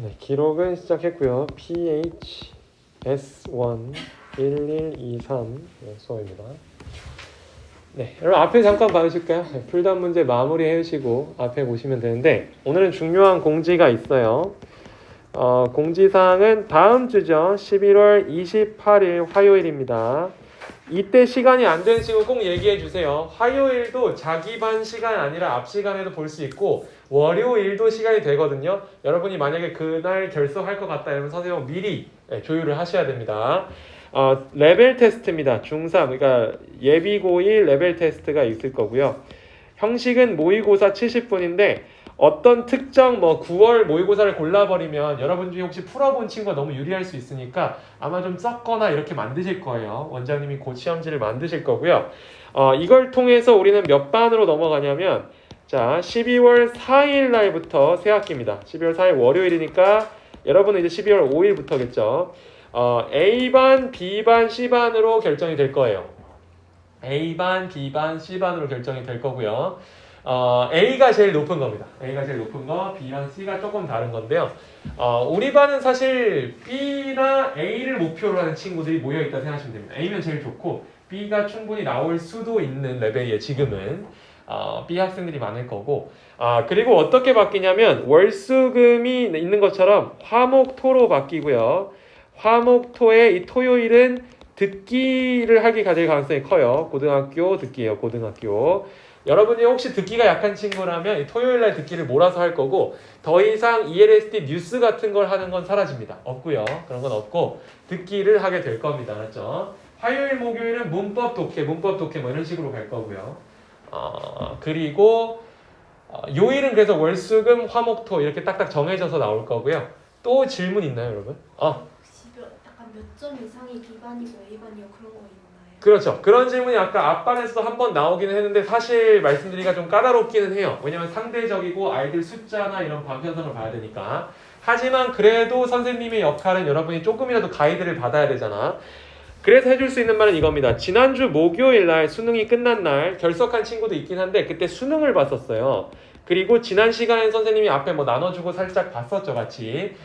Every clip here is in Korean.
네, 기록은 시작했고요. PH S1 1123 네, 수업입니다. 네, 여러분 앞에 잠깐 봐주실까요? 네, 풀던 문제 마무리해 주시고 앞에 보시면 되는데 오늘은 중요한 공지가 있어요. 공지사항은 다음 주죠. 11월 28일 화요일입니다. 이때 시간이 안 되는 친구 꼭 얘기해 주세요. 화요일도 자기 반 시간 아니라 앞 시간에도 볼 수 있고 월요일도 시간이 되거든요. 여러분이 만약에 그날 결석할 것 같다 이러면 선생님은 미리 조율을 하셔야 됩니다. 레벨 테스트입니다. 중3 그러니까 예비고1 레벨 테스트가 있을 거고요. 형식은 모의고사 70분인데 어떤 특정 9월 모의고사를 골라버리면 여러분 중에 혹시 풀어본 친구가 너무 유리할 수 있으니까 아마 좀 섞거나 이렇게 만드실 거예요. 원장님이 곧 시험지를 만드실 거고요. 이걸 통해서 우리는 몇 반으로 넘어가냐면 자 12월 4일 날부터 새 학기입니다. 12월 4일 월요일이니까 여러분은 이제 12월 5일부터겠죠. A반, B반, C반으로 결정이 될 거예요. A반, B반, C반으로 결정이 될 거고요. A가 제일 높은 겁니다. A가 제일 높은 거, B랑 C가 조금 다른 건데요. 우리 반은 사실 B나 A를 목표로 하는 친구들이 모여있다 생각하시면 됩니다. A면 제일 좋고 B가 충분히 나올 수도 있는 레벨이에요. 지금은 B 학생들이 많을 거고 그리고 어떻게 바뀌냐면 월수금이 있는 것처럼 화목토로 바뀌고요. 화목토의 이 토요일은 듣기를 하게 가질 가능성이 커요. 고등학교 듣기예요. 고등학교. 여러분이 혹시 듣기가 약한 친구라면 토요일날 듣기를 몰아서 할 거고 더 이상 ELSD 뉴스 같은 걸 하는 건 사라집니다. 없고요. 그런 건 없고 듣기를 하게 될 겁니다. 알았죠? 화요일, 목요일은 문법 독해 뭐 이런 식으로 갈 거고요. 그리고 요일은 그래서 월수금, 화목토 이렇게 딱딱 정해져서 나올 거고요. 또 질문 있나요, 여러분? 혹시 약간 몇 점 이상이 B반이고 A반이고 그런 거 있나요? 그렇죠. 그런 질문이 아까 앞반에서도 한번 나오기는 했는데 사실 말씀드리기가 좀 까다롭기는 해요. 왜냐면 상대적이고 아이들 숫자나 이런 방편성을 봐야 되니까. 하지만 그래도 선생님의 역할은 여러분이 조금이라도 가이드를 받아야 되잖아. 그래서 해줄 수 있는 말은 이겁니다. 지난주 목요일 날 수능이 끝난 날 결석한 친구도 있긴 한데 그때 수능을 봤었어요. 그리고 지난 시간에 선생님이 앞에 나눠주고 살짝 봤었죠, 같이.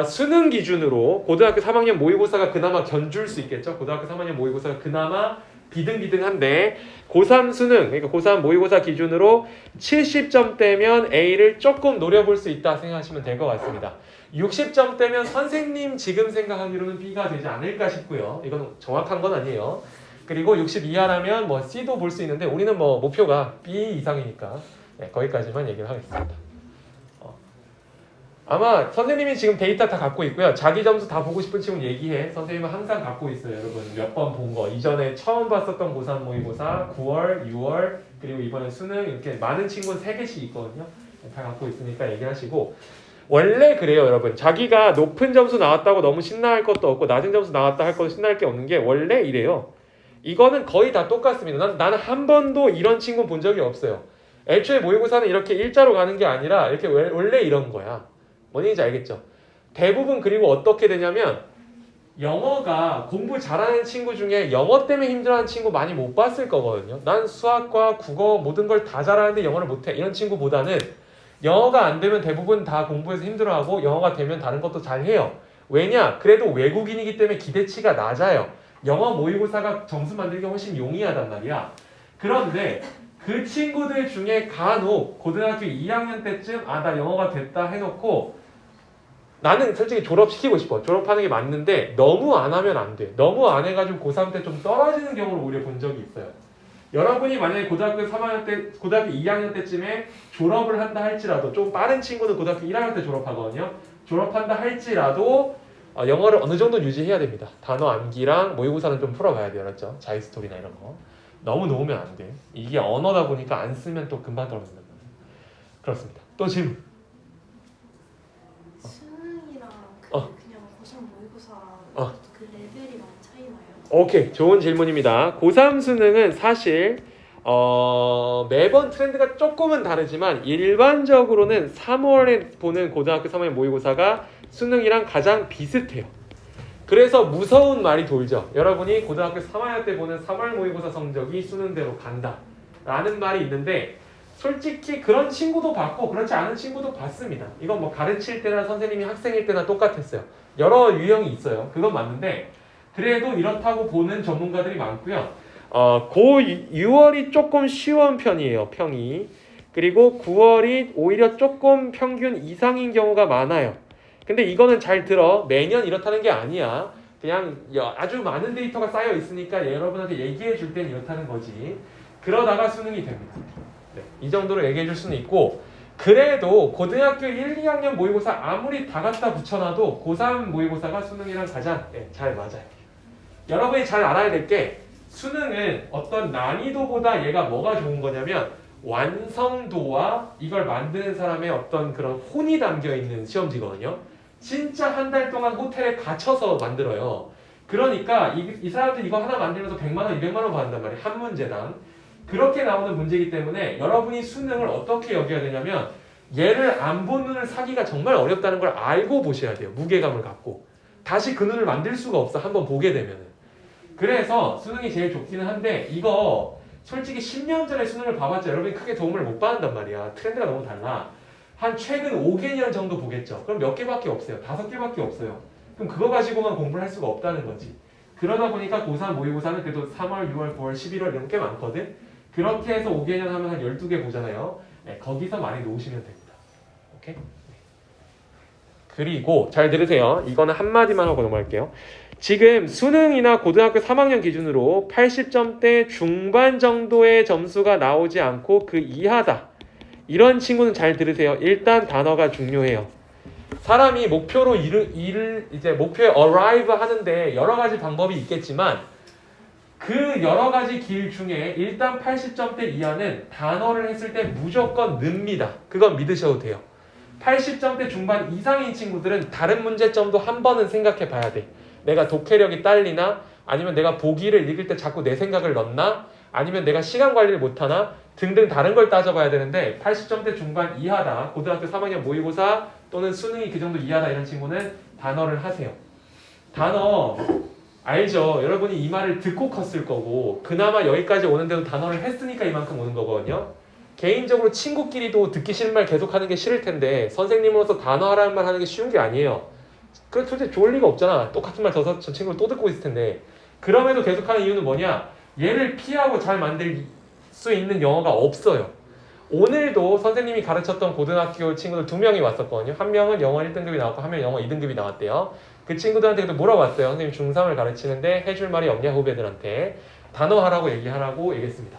수능 기준으로 고등학교 3학년 모의고사가 그나마 견줄 수 있겠죠. 고등학교 3학년 모의고사가 그나마 비등비등한데 고3 수능, 그러니까 고3 모의고사 기준으로 70점대면 A를 조금 노려볼 수 있다 생각하시면 될 것 같습니다. 60점대면 선생님 지금 생각하기로는 B가 되지 않을까 싶고요. 이건 정확한 건 아니에요. 그리고 60 이하라면 C도 볼 수 있는데 우리는 목표가 B 이상이니까 거기까지만 얘기를 하겠습니다. 아마 선생님이 지금 데이터 다 갖고 있고요. 자기 점수 다 보고 싶은 친구는 얘기해. 선생님은 항상 갖고 있어요. 여러분 몇 번 본 거. 이전에 처음 봤었던 고3 모의고사 9월, 6월 그리고 이번에 수능 이렇게 많은 친구는 3개씩 있거든요. 다 갖고 있으니까 얘기하시고 원래 그래요, 여러분. 자기가 높은 점수 나왔다고 너무 신나할 것도 없고 낮은 점수 나왔다 할 것도 신나할 게 없는 게 원래 이래요. 이거는 거의 다 똑같습니다. 나는 한 번도 이런 친구 본 적이 없어요. 애초에 모의고사는 이렇게 일자로 가는 게 아니라 이렇게 원래 이런 거야. 뭔지 알겠죠? 대부분 그리고 어떻게 되냐면 영어가 공부 잘하는 친구 중에 영어 때문에 힘들어하는 친구 많이 못 봤을 거거든요. 난 수학과 국어 모든 걸 다 잘하는데 영어를 못해. 이런 친구보다는 영어가 안 되면 대부분 다 공부해서 힘들어하고 영어가 되면 다른 것도 잘해요. 왜냐? 그래도 외국인이기 때문에 기대치가 낮아요. 영어 모의고사가 점수 만들기 훨씬 용이하단 말이야. 그런데 그 친구들 중에 간혹 고등학교 2학년 때쯤 나 영어가 됐다 해놓고 나는 솔직히 졸업시키고 싶어. 졸업하는 게 맞는데 너무 안 하면 안 돼. 너무 안 해가지고 고3 때 좀 떨어지는 경우를 오히려 본 적이 있어요. 여러분이 만약에 고등학교 3학년 때, 고등학교 2학년 때쯤에 졸업을 한다 할지라도 좀 빠른 친구는 고등학교 1학년 때 졸업하거든요. 졸업한다 할지라도 영어를 어느 정도 유지해야 됩니다. 단어 암기랑 모의고사는 좀 풀어가야 돼요. 알았죠? 자이스토리나 이런 거. 너무 놓으면 안 돼. 이게 언어다 보니까 안 쓰면 또 금방 떨어진단 말이에요. 그렇습니다. 또 질문. 수능이랑 그냥 고3 모의고사랑 그 레벨이 많이 차이나요? 오케이, 좋은 질문입니다. 고3 수능은 사실 매번 트렌드가 조금은 다르지만 일반적으로는 3월에 보는 고등학교 3학년 모의고사가 수능이랑 가장 비슷해요. 그래서 무서운 말이 돌죠. 여러분이 고등학교 3학년 때 보는 3월 모의고사 성적이 수능대로 간다 라는 말이 있는데 솔직히 그런 친구도 봤고 그렇지 않은 친구도 봤습니다. 이건 뭐 가르칠 때나 선생님이 학생일 때나 똑같았어요. 여러 유형이 있어요. 그건 맞는데 그래도 이렇다고 보는 전문가들이 많고요. 고 6월이 조금 쉬운 편이에요. 평이. 그리고 9월이 오히려 조금 평균 이상인 경우가 많아요. 근데 이거는 잘 들어. 매년 이렇다는 게 아니야. 그냥 아주 많은 데이터가 쌓여 있으니까 여러분한테 얘기해 줄 땐 이렇다는 거지. 그러다가 수능이 됩니다. 네, 이 정도로 얘기해 줄 수는 있고 그래도 고등학교 1, 2학년 모의고사 아무리 다 갖다 붙여놔도 고3 모의고사가 수능이랑 가장 잘 맞아요. 여러분이 잘 알아야 될 게 수능은 어떤 난이도보다 얘가 뭐가 좋은 거냐면 완성도와 이걸 만드는 사람의 어떤 그런 혼이 담겨 있는 시험지거든요. 진짜 한 달 동안 호텔에 갇혀서 만들어요. 그러니까 이 사람들 이거 하나 만들면서 100만 원, 200만 원 받는단 말이에요. 한 문제당. 그렇게 나오는 문제이기 때문에 여러분이 수능을 어떻게 여겨야 되냐면 얘를 안 본 눈을 사기가 정말 어렵다는 걸 알고 보셔야 돼요. 무게감을 갖고. 다시 그 눈을 만들 수가 없어. 한번 보게 되면은. 그래서 수능이 제일 좋기는 한데 이거 솔직히 10년 전에 수능을 봐봤자 여러분이 크게 도움을 못 받는단 말이야. 트렌드가 너무 달라. 한 최근 5개년 정도 보겠죠. 그럼 몇 개밖에 없어요. 5개밖에 없어요. 그럼 그거 가지고만 공부를 할 수가 없다는 거지. 그러다 보니까 고3 모의고사는 그래도 3월, 6월, 9월, 11월 이런 게 많거든. 그렇게 해서 5개년 하면 한 12개 보잖아요. 네, 거기서 많이 놓으시면 됩니다. 오케이? 그리고 잘 들으세요. 이거는 한마디만 하고 넘어갈게요. 지금 수능이나 고등학교 3학년 기준으로 80점대 중반 정도의 점수가 나오지 않고 그 이하다. 이런 친구는 잘 들으세요. 일단 단어가 중요해요. 사람이 목표로 이제 목표에 arrive 하는데 여러 가지 방법이 있겠지만 그 여러 가지 길 중에 일단 80점대 이하는 단어를 했을 때 무조건 늡니다. 그건 믿으셔도 돼요. 80점대 중반 이상인 친구들은 다른 문제점도 한 번은 생각해 봐야 돼. 내가 독해력이 딸리나? 아니면 내가 보기를 읽을 때 자꾸 내 생각을 넣나? 아니면 내가 시간 관리를 못하나? 등등 다른 걸 따져봐야 되는데 80점대 중반 이하다. 고등학교 3학년 모의고사 또는 수능이 그 정도 이하다 이런 친구는 단어를 하세요. 단어 알죠? 여러분이 이 말을 듣고 컸을 거고 그나마 여기까지 오는데도 단어를 했으니까 이만큼 오는 거거든요. 개인적으로 친구끼리도 듣기 싫은 말 계속하는 게 싫을 텐데 선생님으로서 단어 하라는 말 하는 게 쉬운 게 아니에요. 그 도대체 좋을 리가 없잖아. 똑같은 말 저 친구를 또 듣고 있을 텐데 그럼에도 계속하는 이유는 뭐냐? 얘를 피하고 잘 만들 수 있는 영어가 없어요. 오늘도 선생님이 가르쳤던 고등학교 친구들 2명이 왔었거든요. 한 명은 영어 1등급이 나왔고 한 명은 영어 2등급이 나왔대요. 그 친구들한테도 물어봤어요. 선생님 중3을 가르치는데 해줄 말이 없냐 후배들한테. 단어 하라고 얘기하라고 얘기했습니다.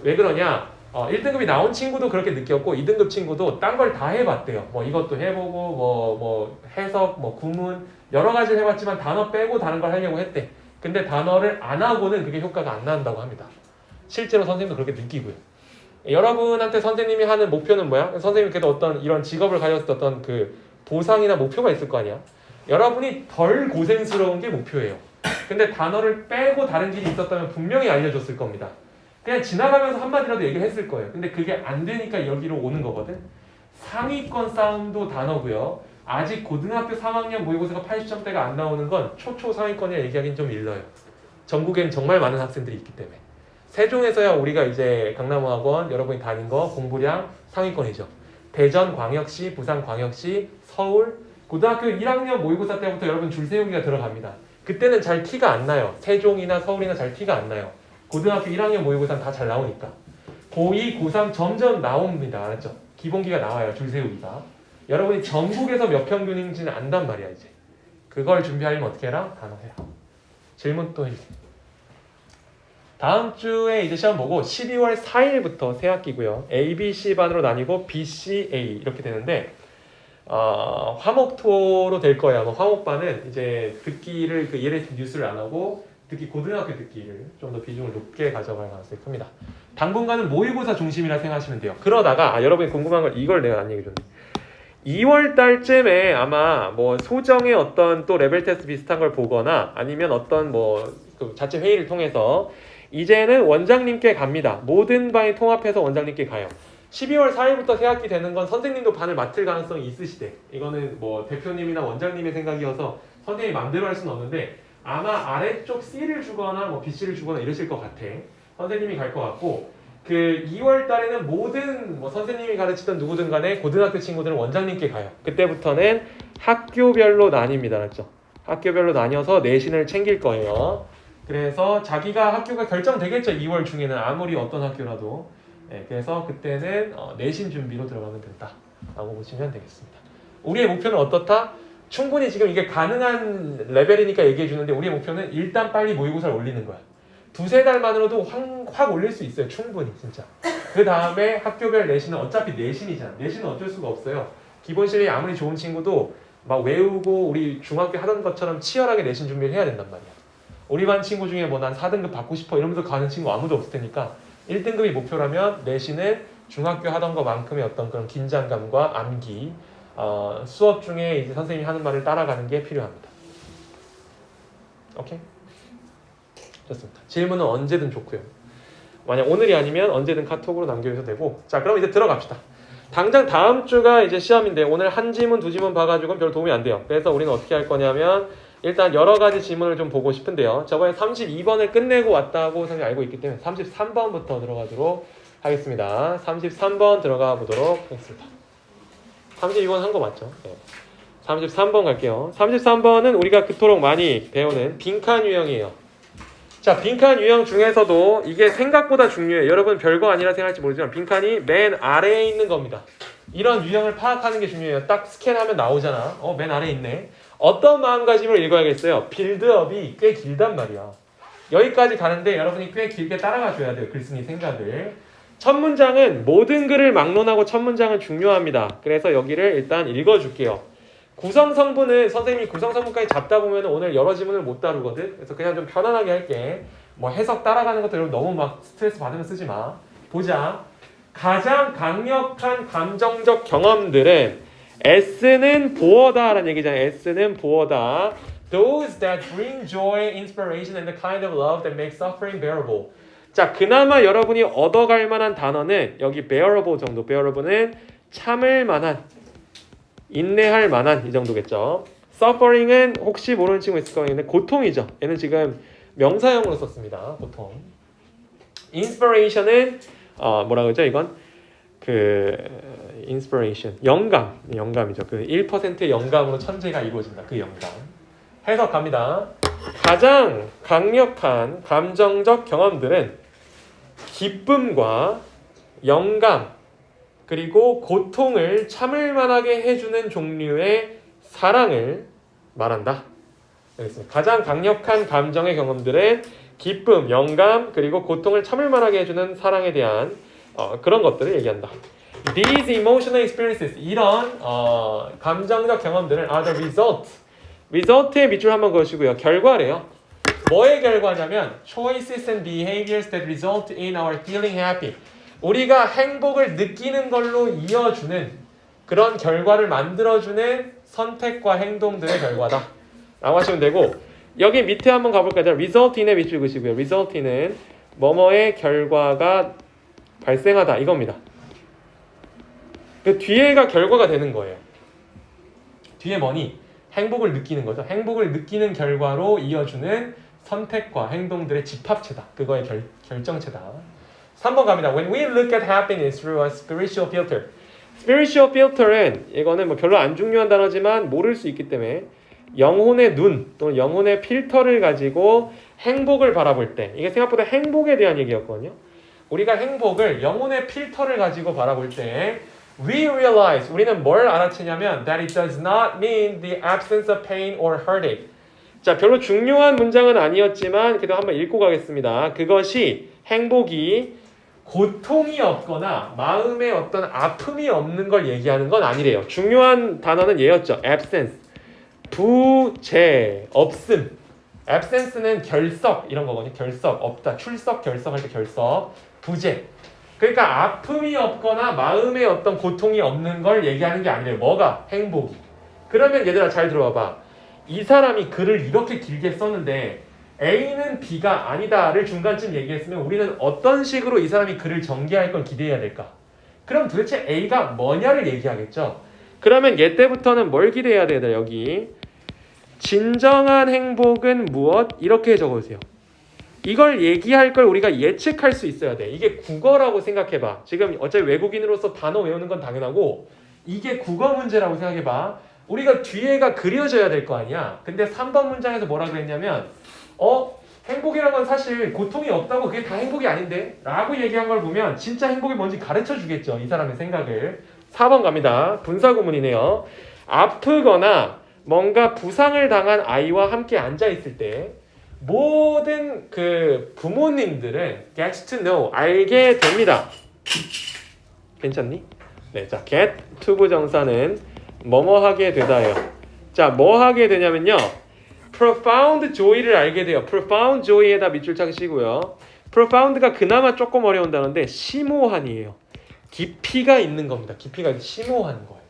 왜 그러냐? 1등급이 나온 친구도 그렇게 느꼈고 2등급 친구도 딴 걸 다 해봤대요. 뭐 이것도 해보고 뭐 해석, 뭐 구문 여러 가지를 해봤지만 단어 빼고 다른 걸 하려고 했대. 근데 단어를 안 하고는 그게 효과가 안 난다고 합니다. 실제로 선생님도 그렇게 느끼고요. 여러분한테 선생님이 하는 목표는 뭐야? 선생님이 그래도 어떤 이런 직업을 가졌을 때 어떤 그 보상이나 목표가 있을 거 아니야? 여러분이 덜 고생스러운 게 목표예요. 근데 단어를 빼고 다른 길이 있었다면 분명히 알려줬을 겁니다. 그냥 지나가면서 한마디라도 얘기를 했을 거예요. 근데 그게 안 되니까 여기로 오는 거거든. 상위권 싸움도 단어고요. 아직 고등학교 3학년 모의고사가 80점대가 안 나오는 건 초초 상위권이라 얘기하기는 좀 일러요. 전국엔 정말 많은 학생들이 있기 때문에. 세종에서야 우리가 이제 강남어학원 여러분이 다닌 거 공부량 상위권이죠. 대전광역시, 부산광역시, 서울 고등학교 1학년 모의고사 때부터 여러분 줄 세우기가 들어갑니다. 그때는 잘 티가 안 나요. 세종이나 서울이나 잘 티가 안 나요. 고등학교 1학년 모의고사는 다 잘 나오니까. 고2, 고3 점점 나옵니다. 알았죠? 기본기가 나와요. 줄 세우기가. 여러분이 전국에서 몇 평균인지는 안단 말이야 이제. 그걸 준비하려면 어떻게 해라? 단어 해라. 질문 또 해주세요. 다음 주에 이제 시험 보고 12월 4일부터 새 학기고요. A, B, C 반으로 나뉘고 B, C, A 이렇게 되는데 화목토로 될 거예요. 아마 화목반은 이제 듣기를 그 예를 뉴스를 안 하고 특히 고등학교 듣기를 좀 더 비중을 높게 가져갈 가능성이 큽니다. 당분간은 모의고사 중심이라 생각하시면 돼요. 그러다가 여러분이 궁금한 걸 이걸 내가 안 얘기해줬네. 2월 달쯤에 아마 뭐 소정의 어떤 또 레벨 테스트 비슷한 걸 보거나 아니면 어떤 그 자체 회의를 통해서 이제는 원장님께 갑니다. 모든 반이 통합해서 원장님께 가요. 12월 4일부터 새학기 되는 건 선생님도 반을 맡을 가능성이 있으시대. 이거는 뭐 대표님이나 원장님의 생각이어서 선생님이 마음대로 할 수는 없는데 아마 아래쪽 C를 주거나 뭐 BC를 주거나 이러실 것 같아. 선생님이 갈 것 같고 그 2월 달에는 모든 뭐 선생님이 가르치던 누구든 간에 고등학교 친구들은 원장님께 가요. 그때부터는 학교별로 나뉩니다. 알았죠? 학교별로 나뉘어서 내신을 챙길 거예요. 그래서 자기가 학교가 결정되겠죠. 2월 중에는 아무리 어떤 학교라도. 네, 그래서 그때는 내신 준비로 들어가면 된다라고 보시면 되겠습니다. 우리의 목표는 어떻다? 충분히 지금 이게 가능한 레벨이니까 얘기해 주는데 우리의 목표는 일단 빨리 모의고사를 올리는 거야. 두세 달만으로도 확 올릴 수 있어요. 충분히 진짜. 그 다음에 학교별 내신은 어차피 내신이잖아. 내신은 어쩔 수가 없어요. 기본 실력이 아무리 좋은 친구도 막 외우고 우리 중학교 하던 것처럼 치열하게 내신 준비를 해야 된단 말이야. 우리 반 친구 중에 뭐 난 4등급 받고 싶어 이러면서 가는 친구 아무도 없을 테니까 1등급이 목표라면 내신은 중학교 하던 것만큼의 어떤 그런 긴장감과 암기 수업 중에 이제 선생님이 하는 말을 따라가는 게 필요합니다. 오케이? 좋습니다. 질문은 언제든 좋고요. 만약 오늘이 아니면 언제든 카톡으로 남겨주셔도 되고. 자, 그럼 이제 들어갑시다. 당장 다음 주가 이제 시험인데 오늘 한 지문 두 지문 봐가지고는 별 도움이 안 돼요. 그래서 우리는 어떻게 할 거냐면 일단 여러 가지 지문을 좀 보고 싶은데요. 저번에 32번을 끝내고 왔다고 선생님이 알고 있기 때문에 33번부터 들어가도록 하겠습니다. 33번 들어가 보도록 하겠습니다. 32번 한 거 맞죠? 네. 33번 갈게요. 33번은 우리가 그토록 많이 배우는 빈칸 유형이에요. 자, 빈칸 유형 중에서도 이게 생각보다 중요해요. 여러분 별거 아니라 생각할지 모르지만 빈칸이 맨 아래에 있는 겁니다. 이런 유형을 파악하는 게 중요해요. 딱 스캔하면 나오잖아. 맨 아래에 있네. 어떤 마음가짐으로 읽어야겠어요? 빌드업이 꽤 길단 말이야. 여기까지 가는데 여러분이 꽤 길게 따라가 줘야 돼요. 글쓴이 생각을. 첫 문장은 모든 글을 막론하고 첫 문장은 중요합니다. 그래서 여기를 일단 읽어줄게요. 구성성분은 선생님이 구성성분까지 잡다 보면 오늘 여러 지문을 못 다루거든. 그래서 그냥 좀 편안하게 할게. 뭐 해석 따라가는 것도 여러분 너무 막 스트레스 받으면 쓰지 마. 보자. 가장 강력한 감정적 경험들은 S는 보어다라는 얘기잖아요. S는 보어다. Those that bring joy, inspiration, and the kind of love that makes suffering bearable. 자, 그나마 여러분이 얻어갈 만한 단어는 여기 bearable 정도. bearable는 참을 만한, 인내할 만한 이 정도겠죠. suffering은 혹시 모르는 친구 있을 거예요. 고통이죠. 얘는 지금 명사형으로 썼습니다. 보통. inspiration은 뭐라 그러죠? 이건 inspiration, 영감이죠. 그 1%의 영감으로 천재가 이루어진다. 그 영감. 해석 갑니다. 가장 강력한 감정적 경험들은 기쁨과 영감 그리고 고통을 참을 만하게 해주는 종류의 사랑을 말한다. 알겠습니다. 가장 강력한 감정의 경험들은 기쁨, 영감 그리고 고통을 참을 만하게 해주는 사랑에 대한 그런 것들을 얘기한다. These emotional experiences, 이런 감정적 경험들은 are the result. result의 밑줄 한번 그으시고요. 결과래요. 뭐의 결과냐면 choices and behaviors that result in our feeling happy. 우리가 행복을 느끼는 걸로 이어주는 그런 결과를 만들어주는 선택과 행동들의 결과다. 라고 하시면 되고 여기 밑에 한번 가볼까요? result in의 밑줄 그으시고요. result in은 뭐뭐의 결과가 발생하다 이겁니다. 그 뒤에가 결과가 되는 거예요. 뒤에 뭐니? 행복을 느끼는 거죠. 행복을 느끼는 결과로 이어주는 선택과 행동들의 집합체다. 그거의 결정체다. 3번 갑니다. When we look at happiness through a spiritual filter. spiritual filter은 이거는 뭐 별로 안 중요한 단어지만 모를 수 있기 때문에 영혼의 눈 또는 영혼의 필터를 가지고 행복을 바라볼 때 이게 생각보다 행복에 대한 얘기였거든요. 우리가 행복을 영혼의 필터를 가지고 바라볼 때 we realize 우리는 뭘 알아채냐면 that it does not mean the absence of pain or heartache. 자, 별로 중요한 문장은 아니었지만 그래도 한번 읽고 가겠습니다. 그것이 행복이 고통이 없거나 마음에 어떤 아픔이 없는 걸 얘기하는 건 아니래요. 중요한 단어는 얘였죠. absence. 부재, 없음. absence는 결석 이런 거거든요. 결석, 없다. 출석, 결석할 때 결석. 부재. 그러니까 아픔이 없거나 마음에 어떤 고통이 없는 걸 얘기하는 게 아니래요. 뭐가? 행복이. 그러면 얘들아 잘 들어봐봐. 이 사람이 글을 이렇게 길게 썼는데 A는 B가 아니다를 중간쯤 얘기했으면 우리는 어떤 식으로 이 사람이 글을 전개할 걸 기대해야 될까? 그럼 도대체 A가 뭐냐를 얘기하겠죠. 그러면 얘 때부터는 뭘 기대해야 돼요? 여기 진정한 행복은 무엇? 이렇게 적어주세요. 이걸 얘기할 걸 우리가 예측할 수 있어야 돼. 이게 국어라고 생각해봐. 지금 어차피 외국인으로서 단어 외우는 건 당연하고 이게 국어 문제라고 생각해봐. 우리가 뒤에가 그려져야 될 거 아니야. 근데 3번 문장에서 뭐라 그랬냐면 행복이란 건 사실 고통이 없다고 그게 다 행복이 아닌데 라고 얘기한 걸 보면 진짜 행복이 뭔지 가르쳐 주겠죠. 이 사람의 생각을. 4번 갑니다. 분사구문이네요. 아프거나 뭔가 부상을 당한 아이와 함께 앉아 있을 때 모든 그 부모님들은 gets to know 알게 됩니다. 괜찮니? 네, 자 get to 부정사는 뭐뭐 하게 되다예요. 자, 뭐 하게 되냐면요. profound joy를 알게 돼요. profound joy에다 밑줄 쳐시고요. profound가 그나마 조금 어려운 단어인데 심오한이에요. 깊이가 있는 겁니다. 깊이가 심오한 거예요.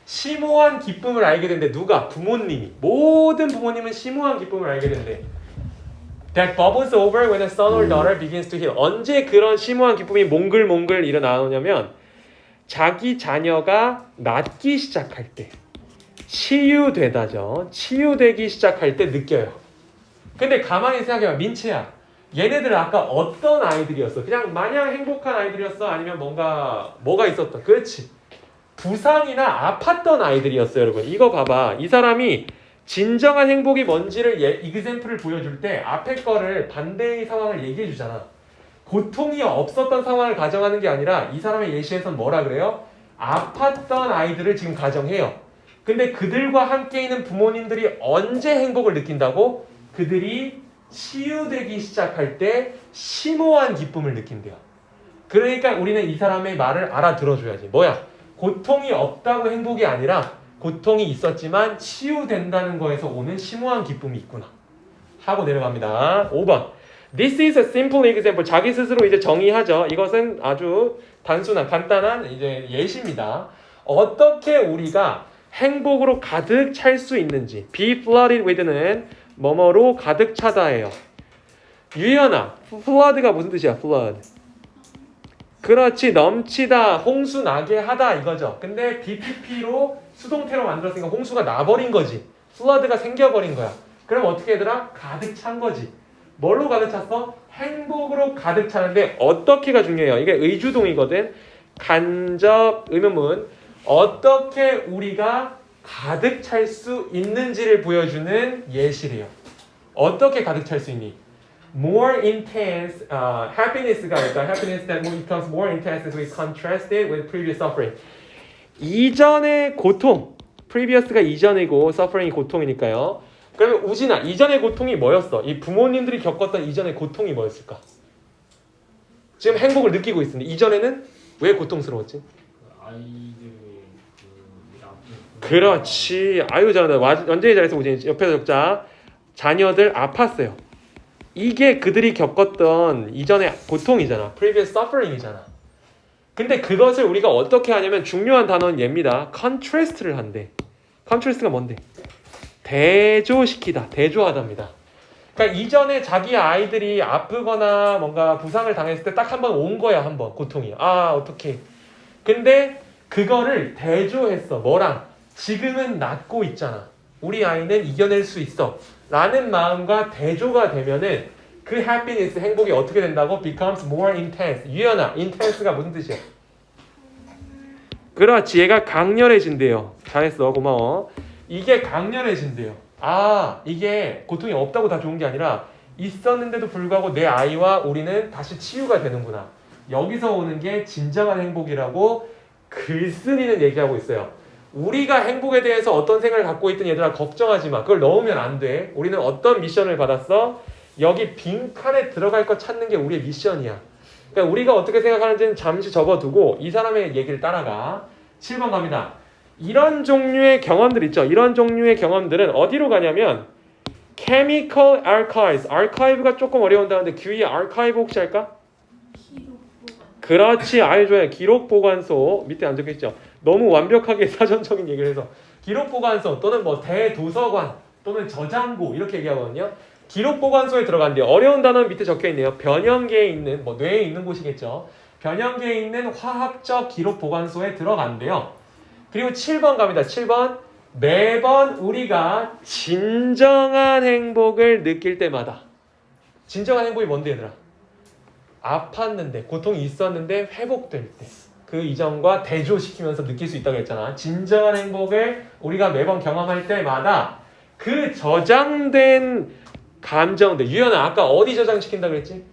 심오한 기쁨을 알게 되는데 누가? 부모님이. 모든 부모님은 심오한 기쁨을 알게 된대. That bubbles over when a son or daughter begins to heal. 언제 그런 심오한 기쁨이 몽글몽글 일어나냐면 자기 자녀가 낫기 시작할 때. 치유되다죠. 치유되기 시작할 때 느껴요. 근데 가만히 생각해봐. 민채야. 얘네들 아까 어떤 아이들이었어? 그냥 마냥 행복한 아이들이었어? 아니면 뭐가 있었던? 그렇지. 부상이나 아팠던 아이들이었어요, 여러분. 이거 봐봐. 이 사람이 진정한 행복이 뭔지를 이그샘플을 보여줄 때 앞에 거를 반대의 상황을 얘기해 주잖아. 고통이 없었던 상황을 가정하는 게 아니라 이 사람의 예시에서는 뭐라 그래요? 아팠던 아이들을 지금 가정해요. 근데 그들과 함께 있는 부모님들이 언제 행복을 느낀다고? 그들이 치유되기 시작할 때 심오한 기쁨을 느낀대요. 그러니까 우리는 이 사람의 말을 알아들어줘야지. 뭐야? 고통이 없다고 행복이 아니라 고통이 있었지만 치유된다는 거에서 오는 심오한 기쁨이 있구나 하고 내려갑니다. 5번. This is a simple example. 자기 스스로 이제 정의하죠. 이것은 아주 단순한 간단한 이제 예시입니다. 어떻게 우리가 행복으로 가득 찰 수 있는지. Be flooded with는 뭐뭐로 가득 차다예요. 유연아, flood가 무슨 뜻이야? flood. 그렇지, 넘치다, 홍수 나게 하다 이거죠. 근데 BPP로 수동태로 만들었으니까 홍수가 나버린 거지. flood가 생겨버린 거야. 그럼 어떻게 얘들아? 가득 찬 거지. 뭘로 가득 찼어? 행복으로 가득 차는데 어떻게가 중요해요. 이게 의주동이거든. 간접 의문문. 어떻게 우리가 가득 찰 수 있는지를 보여주는 예시래요. 어떻게 가득 찰 수 있니? More intense happiness가 있다. Happiness that becomes more intense as we contrast it with previous suffering. 이전의 고통. previous가 이전이고 suffering이 고통이니까요. 그러면 우진아, 이전의 고통이 뭐였어? 이 부모님들이 겪었던 이전의 고통이 뭐였을까? 지금 행복을 느끼고 있습니다. 이전에는 왜 고통스러웠지? 그렇지. 아유 잘한다. 완전히 잘했어 우진이. 옆에서 적자. 자녀들 아팠어요. 이게 그들이 겪었던 이전의 고통이잖아. previous suffering이잖아. 근데 그것을 우리가 어떻게 하냐면 중요한 단어는 얘입니다. contrast를 한대. contrast가 뭔데? 대조시키다. 대조하답니다. 그러니까 이전에 자기 아이들이 아프거나 뭔가 부상을 당했을 때 딱 한 번 온 거야. 한 번 고통이. 아 어떡해. 근데 그거를 대조했어. 뭐랑? 지금은 낫고 있잖아. 우리 아이는 이겨낼 수 있어. 라는 마음과 대조가 되면은 그 happiness, 행복이 어떻게 된다고? becomes more intense. 유연아, intense가 무슨 뜻이야? 그렇지. 얘가 강렬해진대요. 잘했어. 고마워. 이게 강렬해진대요. 아, 이게 고통이 없다고 다 좋은 게 아니라 있었는데도 불구하고 내 아이와 우리는 다시 치유가 되는구나. 여기서 오는 게 진정한 행복이라고 글쓴이는 얘기하고 있어요. 우리가 행복에 대해서 어떤 생각을 갖고 있든 얘들아 걱정하지 마. 그걸 넣으면 안 돼. 우리는 어떤 미션을 받았어? 여기 빈칸에 들어갈 거 찾는 게 우리의 미션이야. 그러니까 우리가 어떻게 생각하는지는 잠시 접어두고 이 사람의 얘기를 따라가. 7번 갑니다. 이런 종류의 경험들 있죠. 이런 종류의 경험들은 어디로 가냐면 chemical archives. archive가 조금 어려운다는데 규희 archive 혹시 할까? 그렇지. 아유 좋아요. 기록보관소 밑에 안 적혀있죠. 너무 완벽하게 사전적인 얘기를 해서 기록보관소 또는 뭐 대도서관 또는 저장고 이렇게 얘기하거든요. 기록보관소에 들어간대요. 어려운 단어는 밑에 적혀있네요. 변형계에 있는 뭐 뇌에 있는 곳이겠죠. 변형계에 있는 화학적 기록보관소에 들어간대요. 그리고 7번 갑니다. 7번. 매번 우리가 진정한 행복을 느낄 때마다 진정한 행복이 뭔데 얘들아? 아팠는데 고통이 있었는데 회복될 때 그 이전과 대조시키면서 느낄 수 있다고 했잖아. 진정한 행복을 우리가 매번 경험할 때마다 그 저장된 감정들, 유연아 아까 어디 저장시킨다고 그랬지?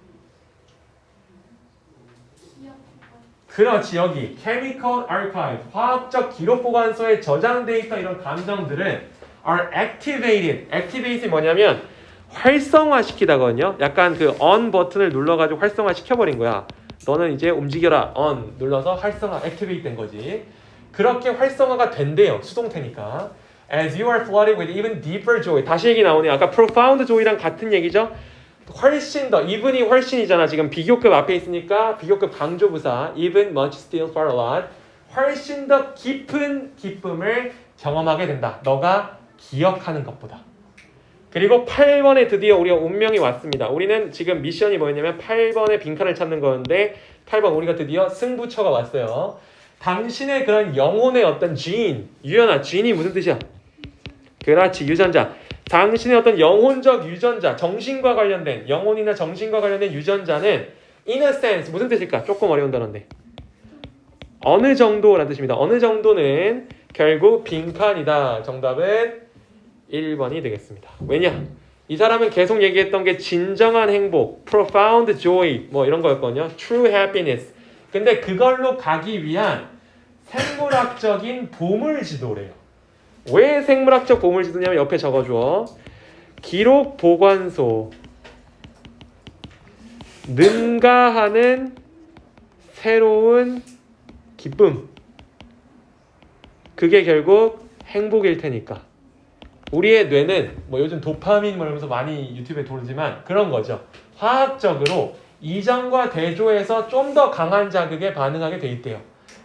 그렇지, 여기 Chemical Archive, 화학적 기록 보관소에 저장돼 있던 이런 감정들은 are activated. activate이 뭐냐면 활성화시키다거든요. 약간 그 on 버튼을 눌러가지고 활성화시켜버린 거야. 너는 이제 움직여라 on 눌러서 활성화 activate 된 거지. 그렇게 활성화가 된대요. 수동태니까. As you are flooded with even deeper joy. 다시 얘기 나오네. 아까 profound joy랑 같은 얘기죠. 훨씬 더 even이 훨씬이잖아. 지금 비교급 앞에 있으니까 비교급 강조부사 even, much, still, far, a lot. 훨씬 더 깊은 기쁨을 경험하게 된다. 너가 기억하는 것보다. 그리고 8번에 드디어 우리가 운명이 왔습니다. 우리는 지금 미션이 뭐였냐면 8번의 빈칸을 찾는 거였는데 8번 우리가 드디어 승부처가 왔어요. 당신의 그런 영혼의 어떤 지인, 유연아 지인이 무슨 뜻이야? 그렇지, 유전자. 당신의 어떤 영혼적 유전자, 정신과 관련된 영혼이나 정신과 관련된 유전자는 in a sense 무슨 뜻일까? 조금 어려운 단어인데 어느 정도라는 뜻입니다. 어느 정도는 결국 빈칸이다. 정답은 1번이 되겠습니다. 왜냐? 이 사람은 계속 얘기했던 게 진정한 행복, profound joy 뭐 이런 거였거든요. true happiness. 근데 그걸로 가기 위한 생물학적인 보물지도래요. 왜 생물학적 보물지도냐면 옆에 적어줘. 기록 보관소 능가하는 새로운 기쁨. 그게 결국 행복일 테니까. 우리의 뇌는 뭐 요즘 도파민 뭐 이러면서 많이 유튜브에 돌지만 그런 거죠. 화학적으로 이전과 대조해서 좀 더 강한 자극에 반응하게 돼 있대요.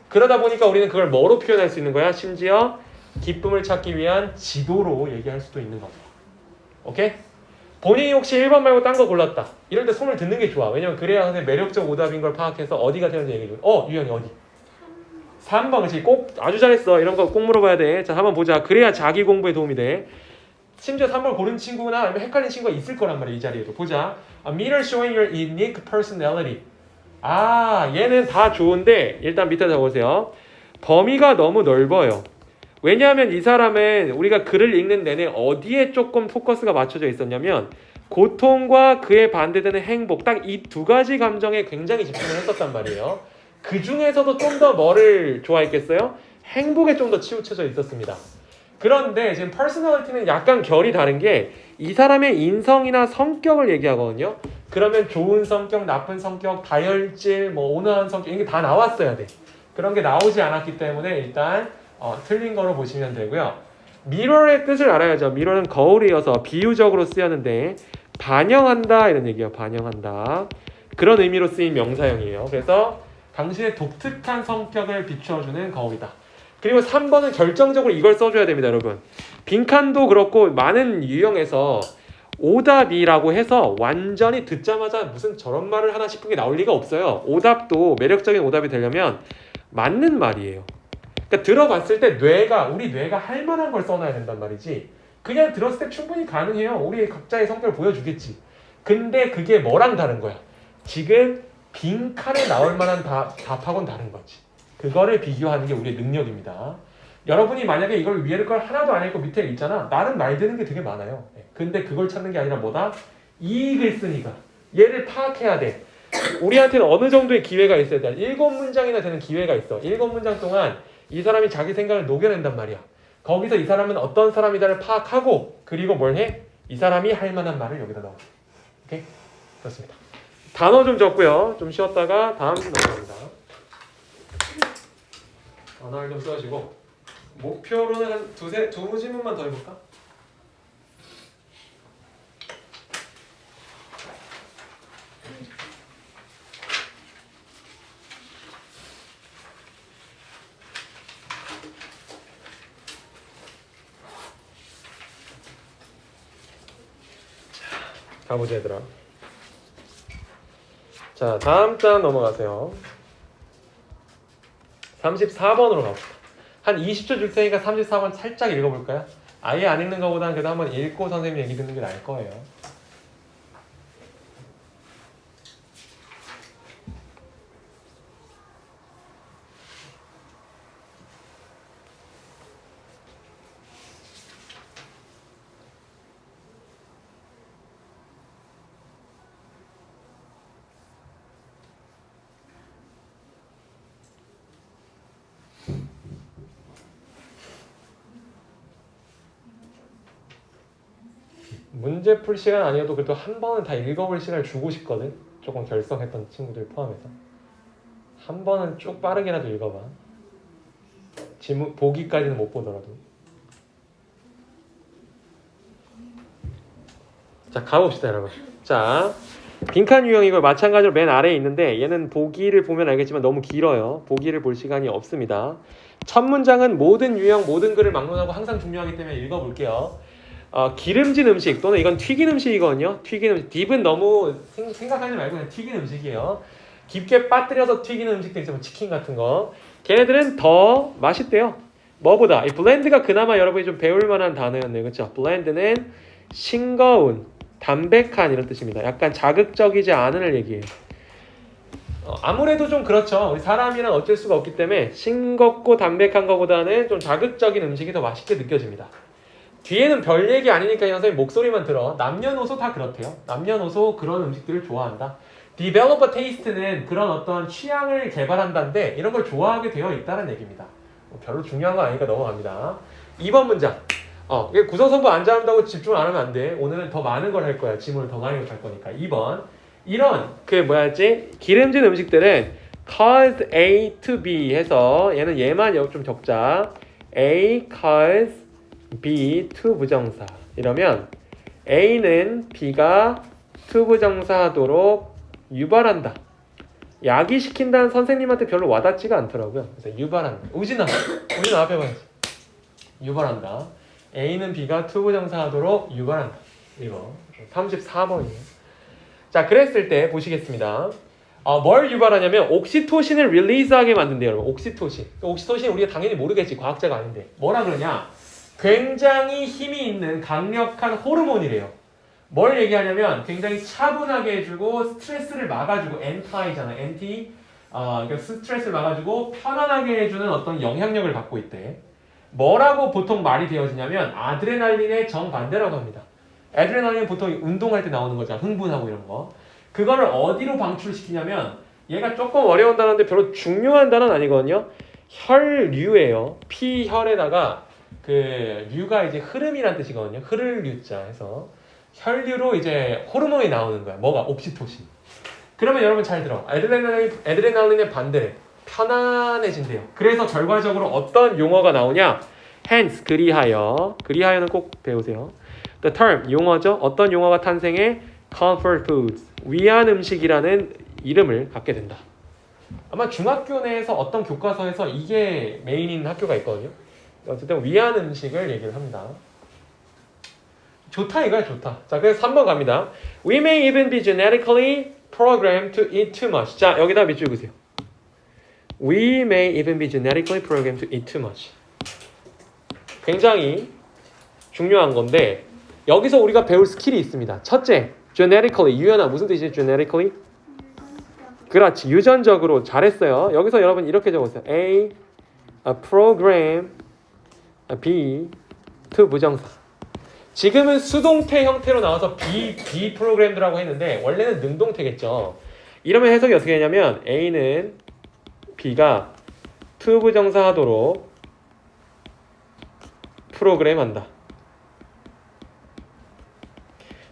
그러다 보니까 우리는 그걸 뭐로 표현할 수 있는 거야? 심지어 기쁨을 찾기 위한 지도로 얘기할 수도 있는 겁니다. 오케이? 본인이 혹시 1번 말고 딴 거 골랐다. 이럴 때 손을 듣는 게 좋아. 왜냐면 그래야 매력적 오답인 걸 파악해서 어디가 되는지 얘기해 줘. 유연이 어디? 3번. 그렇지. 꼭 아주 잘했어. 이런 거 꼭 물어봐야 돼. 자, 한번 보자. 그래야 자기 공부에 도움이 돼. 심지어 3번 고른 친구나 아니면 헷갈린 친구가 있을 거란 말이야. 이 자리에도. 보자. A mirror showing your unique personality. 얘는 다 좋은데 일단 밑에 적으세요. 범위가 너무 넓어요. 왜냐하면 이 사람은 우리가 글을 읽는 내내 어디에 조금 포커스가 맞춰져 있었냐면 고통과 그에 반대되는 행복, 딱 이 두 가지 감정에 굉장히 집중을 했었단 말이에요. 그 중에서도 좀 더 뭐를 좋아했겠어요? 행복에 좀 더 치우쳐져 있었습니다. 그런데 지금 퍼스널리티는 약간 결이 다른 게 이 사람의 인성이나 성격을 얘기하거든요. 그러면 좋은 성격, 나쁜 성격, 다혈질, 뭐 온화한 성격 이게 다 나왔어야 돼. 그런 게 나오지 않았기 때문에 일단 틀린 거로 보시면 되고요. 미러의 뜻을 알아야죠. 미러는 거울이어서 비유적으로 쓰였는데 반영한다 이런 얘기예요. 반영한다. 그런 의미로 쓰인 명사형이에요. 그래서 당신의 독특한 성격을 비추어주는 거울이다. 그리고 3번은 결정적으로 이걸 써줘야 됩니다, 여러분. 빈칸도 그렇고 많은 유형에서 오답이라고 해서 완전히 듣자마자 무슨 저런 말을 하나 싶은 게 나올 리가 없어요. 오답도 매력적인 오답이 되려면 맞는 말이에요. 그러니까 들어봤을 때 우리 뇌가 할 만한 걸 써놔야 된단 말이지. 그냥 들었을 때 충분히 가능해요. 우리 각자의 성격을 보여주겠지. 근데 그게 뭐랑 다른 거야? 지금 빈칸에 나올 만한 답하고는 다른 거지. 그거를 비교하는 게 우리의 능력입니다. 여러분이 만약에 이걸 위에 걸 하나도 안 읽고 밑에 있잖아. 나는 말 되는 게 되게 많아요. 근데 그걸 찾는 게 아니라 뭐다? 이 글 쓰니까. 얘를 파악해야 돼. 우리한테는 어느 정도의 기회가 있어야 돼. 7문장이나 되는 기회가 있어. 7문장 동안 이 사람이 자기 생각을 녹여낸단 말이야. 거기서 이 사람은 어떤 사람이다를 파악하고 그리고 뭘 해? 이 사람이 할 만한 말을 여기다 넣어. 오케이? 그렇습니다. 단어 좀 적고요. 좀 쉬었다가 다음 주 넘어갑니다. 단어를 좀 써주고 목표로는 한 두 질문만 더 해볼까? 가보자 얘들아. 자, 다음 장 넘어가세요. 34번으로 가봅시다. 한 20초 줄 테니까 34번 살짝 읽어볼까요? 아예 안 읽는 것보다는 그래도 한번 읽고 선생님 얘기 듣는 게 나을 거예요. 문제 풀 시간 아니어도 그래도 한 번은 다 읽어볼 시간을 주고 싶거든. 조금 결석했던 친구들 포함해서 한 번은 쭉 빠르게라도 읽어봐. 지문 보기까지는 못 보더라도. 자, 가봅시다 여러분. 자, 빈칸 유형 이거 마찬가지로 맨 아래에 있는데 얘는 보기를 보면 알겠지만 너무 길어요. 보기를 볼 시간이 없습니다. 첫 문장은 모든 유형 모든 글을 막론하고 항상 중요하기 때문에 읽어볼게요. 기름진 음식 또는 이건 튀긴 음식이거든요. 튀긴 음식. 딥은 너무 생각하지 말고 그냥 튀긴 음식이에요. 깊게 빠뜨려서 튀기는 음식들 있잖아요. 치킨 같은 거. 걔네들은 더 맛있대요. 뭐보다 이 블렌드가 그나마 여러분이 좀 배울 만한 단어였네요. 그렇죠? 블렌드는 싱거운, 담백한 이런 뜻입니다. 약간 자극적이지 않은을 얘기해요. 아무래도 좀 그렇죠. 우리 사람이란 어쩔 수가 없기 때문에 싱겁고 담백한 것보다는 좀 자극적인 음식이 더 맛있게 느껴집니다. 뒤에는 별 얘기 아니니까 선생님 목소리만 들어. 남녀노소 다 그렇대요. 남녀노소 그런 음식들을 좋아한다. Develop a taste는 그런 어떤 취향을 개발한다는데 이런 걸 좋아하게 되어 있다는 얘기입니다. 별로 중요한 건 아니니까 넘어갑니다. 2번 문장. 이게 구성성분 안 잘한다고 집중 안 하면 안 돼. 오늘은 더 많은 걸 할 거야. 지문을 더 많이 할 거니까. 2번. 이런 기름진 음식들은 cause A to B 해서 얘만 좀 적자. A cause B to 부정사. 이러면 A는 B가 to 부정사 하도록 유발한다. 야기시킨다는 선생님한테 별로 와닿지가 않더라고요. 그래서 유발한다. 우진아 앞에 봐야지. 유발한다. A는 B가 to 부정사 하도록 유발한다. 이거 34번이에요. 자, 그랬을 때 보시겠습니다. 뭘 유발하냐면 옥시토신을 릴리즈하게 만든대요. 여러분. 옥시토신 우리가 당연히 모르겠지. 과학자가 아닌데. 뭐라 그러냐? 굉장히 힘이 있는 강력한 호르몬이래요. 뭘 얘기하냐면 굉장히 차분하게 해주고 스트레스를 막아주고 엔타이잖아. 그러니까 스트레스를 막아주고 편안하게 해주는 어떤 영향력을 갖고 있대. 뭐라고 보통 말이 되어지냐면 아드레날린의 정반대라고 합니다. 아드레날린은 보통 운동할 때 나오는 거잖아. 흥분하고 이런 거. 그거를 어디로 방출시키냐면 얘가 조금 어려운 단어인데 별로 중요한 단어는 아니거든요. 혈류예요. 피혈에다가 그 류가 이제 흐름이란 뜻이거든요. 흐를 류자 해서 혈류로 이제 호르몬이 나오는 거야. 뭐가? 옥시토신. 그러면 여러분 잘 들어. 아드레날린의 반대래. 편안해진대요. 그래서 결과적으로 어떤 용어가 나오냐? Hence, 그리하여는 꼭 배우세요. The term, 용어죠. 어떤 용어가 탄생해? Comfort foods, 위안 음식이라는 이름을 갖게 된다. 아마 중학교 내에서 어떤 교과서에서 이게 메인인 학교가 있거든요. 어쨌든 위안 음식을 얘기를 합니다. 좋다 이거야 좋다. 자, 그래서 3번 갑니다. We may even be genetically programmed to eat too much. 자, 여기다 밑줄 그으세요. We may even be genetically programmed to eat too much. 굉장히 중요한 건데 여기서 우리가 배울 스킬이 있습니다. 첫째, genetically. 유연아 무슨 뜻이지? genetically? 그렇지. 유전적으로 잘했어요. 여기서 여러분 이렇게 적었어요. A program, B to 부정사. 지금은 수동태 형태로 나와서 be programmed라고 했는데 원래는 능동태겠죠. 이러면 해석이 어떻게 되냐면 A는 B가 to 부정사 하도록 프로그램한다.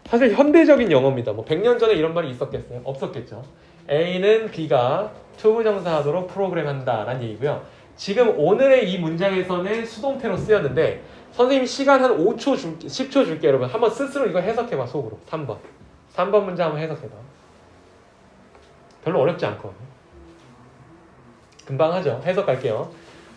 사실 현대적인 영어입니다. 100년 전에 이런 말이 있었겠어요? 없었겠죠. A는 B가 to 부정사 하도록 프로그램한다 라는 얘기고요. 지금 오늘의 이 문장에서는 수동태로 쓰였는데 선생님 시간 한 5초 10초 줄게요. 여러분 한번 스스로 이거 해석해봐. 속으로 3번 문장 한번 해석해봐. 별로 어렵지 않거든요. 금방 하죠. 해석할게요.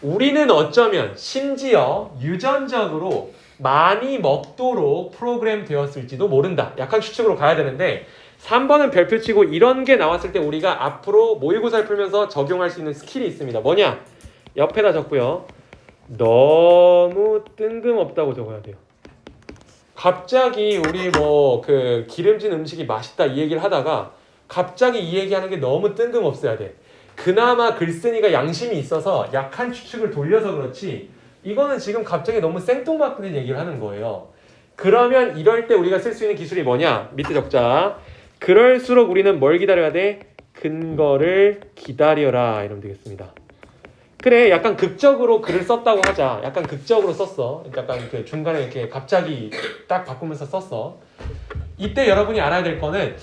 우리는 어쩌면 심지어 유전적으로 많이 먹도록 프로그램 되었을지도 모른다. 약한 추측으로 가야 되는데 3번은 별표치고 이런 게 나왔을 때 우리가 앞으로 모의고사를 풀면서 적용할 수 있는 스킬이 있습니다. 뭐냐? 옆에다 적고요. 너무 뜬금없다고 적어야 돼요. 갑자기 우리 그 기름진 음식이 맛있다 이 얘기를 하다가 갑자기 이 얘기하는 게 너무 뜬금없어야 돼. 그나마 글쓴이가 양심이 있어서 약한 추측을 돌려서 그렇지 이거는 지금 갑자기 너무 생뚱맞는 얘기를 하는 거예요. 그러면 이럴 때 우리가 쓸 수 있는 기술이 뭐냐? 밑에 적자. 그럴수록 우리는 뭘 기다려야 돼? 근거를 기다려라 이러면 되겠습니다. 그래 약간 극적으로 글을 썼다고 하자. 약간 극적으로 썼어. 약간 그 중간에 이렇게 갑자기 딱 바꾸면서 썼어. 이때 여러분이 알아야 될 거는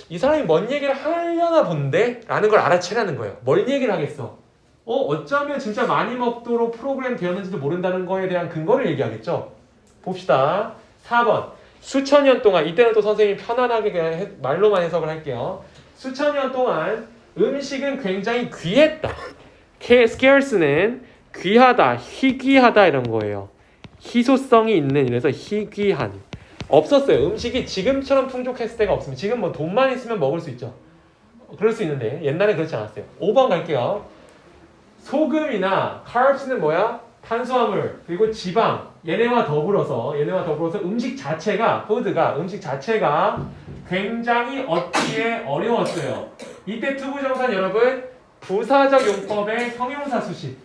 이 사람이 뭔 얘기를 하려나 본데? 라는 걸 알아채라는 거예요. 뭔 얘기를 하겠어? 어쩌면 진짜 많이 먹도록 프로그램 되었는지도 모른다는 거에 대한 근거를 얘기하겠죠. 봅시다. 4번. 수천 년 동안, 이때는 또 선생님이 편안하게 그냥 말로만 해석을 할게요. 수천 년 동안 음식은 굉장히 귀했다. scarce는 귀하다, 희귀하다 이런 거예요. 희소성이 있는, 이래서 희귀한. 없었어요. 음식이 지금처럼 풍족했을 때가 없습니다. 지금 뭐 돈만 있으면 먹을 수 있죠. 그럴 수 있는데 옛날에 그렇지 않았어요. 5번 갈게요. 소금이나 carbs는 뭐야? 탄수화물 그리고 지방 얘네와 더불어서 음식 자체가 음식 자체가 굉장히 얻기에 어려웠어요. 이때 투부정사는 여러분 부사적 용법의 형용사 수식.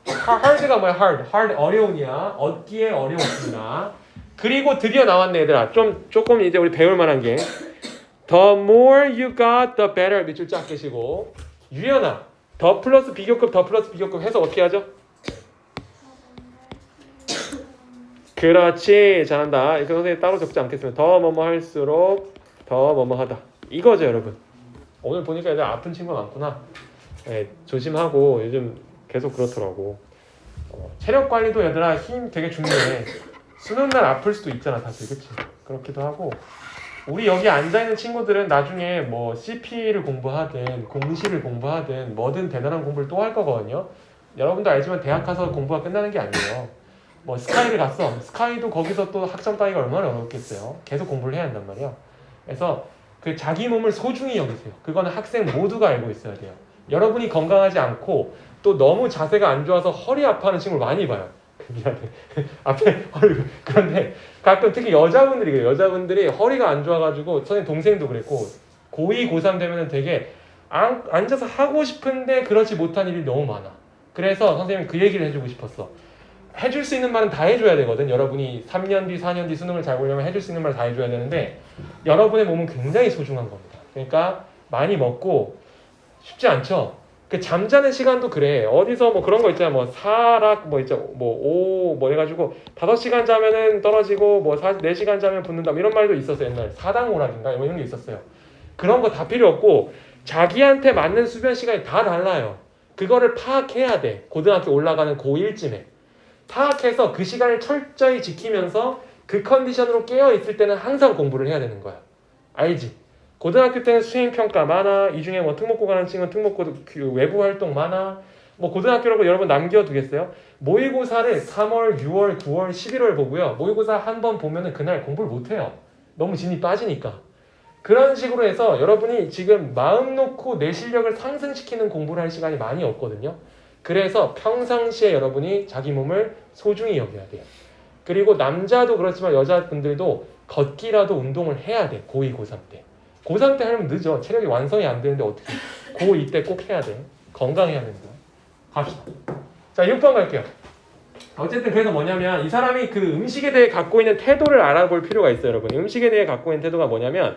hard가 뭐야? hard 어려운이야. 얻기에 어려웠습니다. 그리고 드디어 나왔네 얘들아. 조금 이제 우리 배울 만한 게 the more you got the better 밑줄 쫙 깨시고 유연아 더 플러스 비교급 해서 어떻게 하죠? 그렇지 잘한다. 이거 선생님 따로 적지 않겠습니다. 더 뭐뭐 할수록 더 뭐뭐 하다 이거죠 여러분. 오늘 보니까 애들 아픈 친구가 많구나. 네, 조심하고 요즘 계속 그렇더라고. 체력 관리도 얘들아 힘 되게 중요해. 수능 날 아플 수도 있잖아 사실. 그치? 그렇기도 하고 우리 여기 앉아있는 친구들은 나중에 뭐 CP를 공부하든 공시를 공부하든 뭐든 대단한 공부를 또 할 거거든요. 여러분도 알지만 대학 가서 공부가 끝나는 게 아니에요. 뭐 스카이를 갔어. 스카이도 거기서 또 학점 따기가 얼마나 어렵겠어요. 계속 공부를 해야 한단 말이야. 그래서 그 자기 몸을 소중히 여기세요. 그거는 학생 모두가 알고 있어야 돼요. 여러분이 건강하지 않고 또 너무 자세가 안 좋아서 허리 아파하는 친구를 많이 봐요. 미안해. 앞에 허리. 그런데 가끔 특히 여자분들이 그래요. 여자분들이 허리가 안 좋아가지고 선생님 동생도 그랬고 고2, 고3 되면은 되게 앉아서 하고 싶은데 그렇지 못한 일이 너무 많아. 그래서 선생님이 그 얘기를 해주고 싶었어. 해줄 수 있는 말은 다 해줘야 되거든. 여러분이 3년 뒤, 4년 뒤 수능을 잘 보려면 해줄 수 있는 말 다 해줘야 되는데 여러분의 몸은 굉장히 소중한 겁니다. 그러니까 많이 먹고 쉽지 않죠? 그 잠자는 시간도 그래. 어디서 뭐 그런 거 있잖아. 뭐 사락 뭐 있죠. 뭐 해가지고 5시간 자면은 떨어지고 뭐 4시간 자면 붙는다. 이런 말도 있었어요. 옛날 사당오락인가 이런 게 있었어요. 그런 거 다 필요 없고 자기한테 맞는 수면 시간이 다 달라요. 그거를 파악해야 돼. 고등학교 올라가는 고1쯤에. 파악해서 그 시간을 철저히 지키면서 그 컨디션으로 깨어 있을 때는 항상 공부를 해야 되는 거야. 알지? 고등학교 때는 수행평가 많아. 이 중에 뭐 특목고 가는 친구는 특목고 외부 활동 많아. 뭐 고등학교라고 여러분 남겨두겠어요? 모의고사를 3월, 6월, 9월, 11월 보고요. 모의고사 한 번 보면은 그날 공부를 못해요. 너무 진이 빠지니까. 그런 식으로 해서 여러분이 지금 마음 놓고 내 실력을 상승시키는 공부를 할 시간이 많이 없거든요. 그래서 평상시에 여러분이 자기 몸을 소중히 여겨야 돼요. 그리고 남자도 그렇지만 여자분들도 걷기라도 운동을 해야 돼. 고2, 고3 때. 고3 때 하면 늦어. 체력이 완성이 안 되는데 어떻게. 고2 때 꼭 해야 돼. 건강해야 됩니다. 갑시다. 자, 6번 갈게요. 어쨌든 그래서 뭐냐면 이 사람이 그 음식에 대해 갖고 있는 태도를 알아볼 필요가 있어요. 여러분. 음식에 대해 갖고 있는 태도가 뭐냐면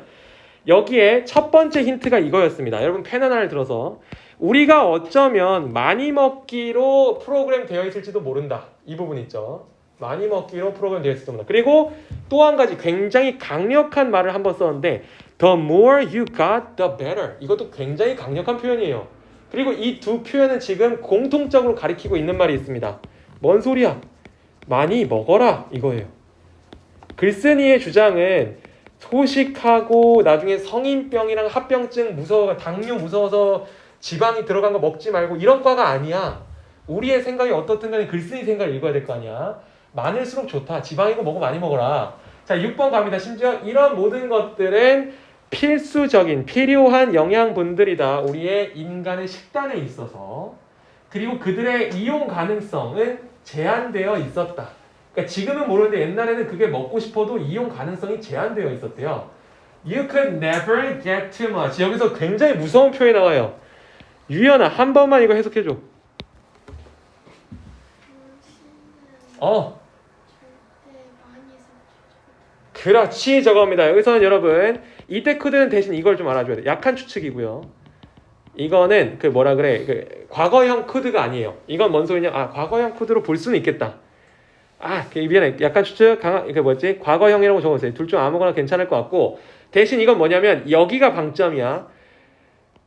여기에 첫 번째 힌트가 이거였습니다. 여러분 펜 하나를 들어서 우리가 어쩌면 많이 먹기로 프로그램 되어 있을지도 모른다. 이 부분 있죠. 많이 먹기로 프로그램 되어 있을지도 모른다. 그리고 또 한 가지 굉장히 강력한 말을 한번 썼는데 The more you got, the better. 이것도 굉장히 강력한 표현이에요. 그리고 이 두 표현은 지금 공통적으로 가리키고 있는 말이 있습니다. 뭔 소리야? 많이 먹어라 이거예요. 글쓴이의 주장은 소식하고 나중에 성인병이랑 합병증 무서워, 당뇨 무서워서 지방이 들어간 거 먹지 말고 이런 과가 아니야. 우리의 생각이 어떻든 간에 글쓴이 생각을 읽어야 될 거 아니야. 많을수록 좋다. 지방이고 뭐고 많이 먹어라. 자, 6번 갑니다. 심지어 이런 모든 것들은 필수적인 필요한 영양분들이다. 우리의 인간의 식단에 있어서. 그리고 그들의 이용 가능성은 제한되어 있었다. 그러니까 지금은 모르는데 옛날에는 그게 먹고 싶어도 이용 가능성이 제한되어 있었대요. You could never get too much. 여기서 굉장히 무서운 표현이 나와요. 유연아, 한 번만 이거 해석해줘. 그렇지, 저겁니다. 여기서는 여러분 이때 코드는 대신 이걸 좀 알아줘야 돼. 약한 추측이고요. 이거는 그 뭐라 그래, 그 과거형 코드가 아니에요. 이건 뭔 소리냐? 아, 과거형 코드로 볼 수는 있겠다. 미안해. 약간 추측 그 뭐지? 과거형이라고 적었어요. 둘 중 아무거나 괜찮을 것 같고 대신 이건 뭐냐면 여기가 방점이야.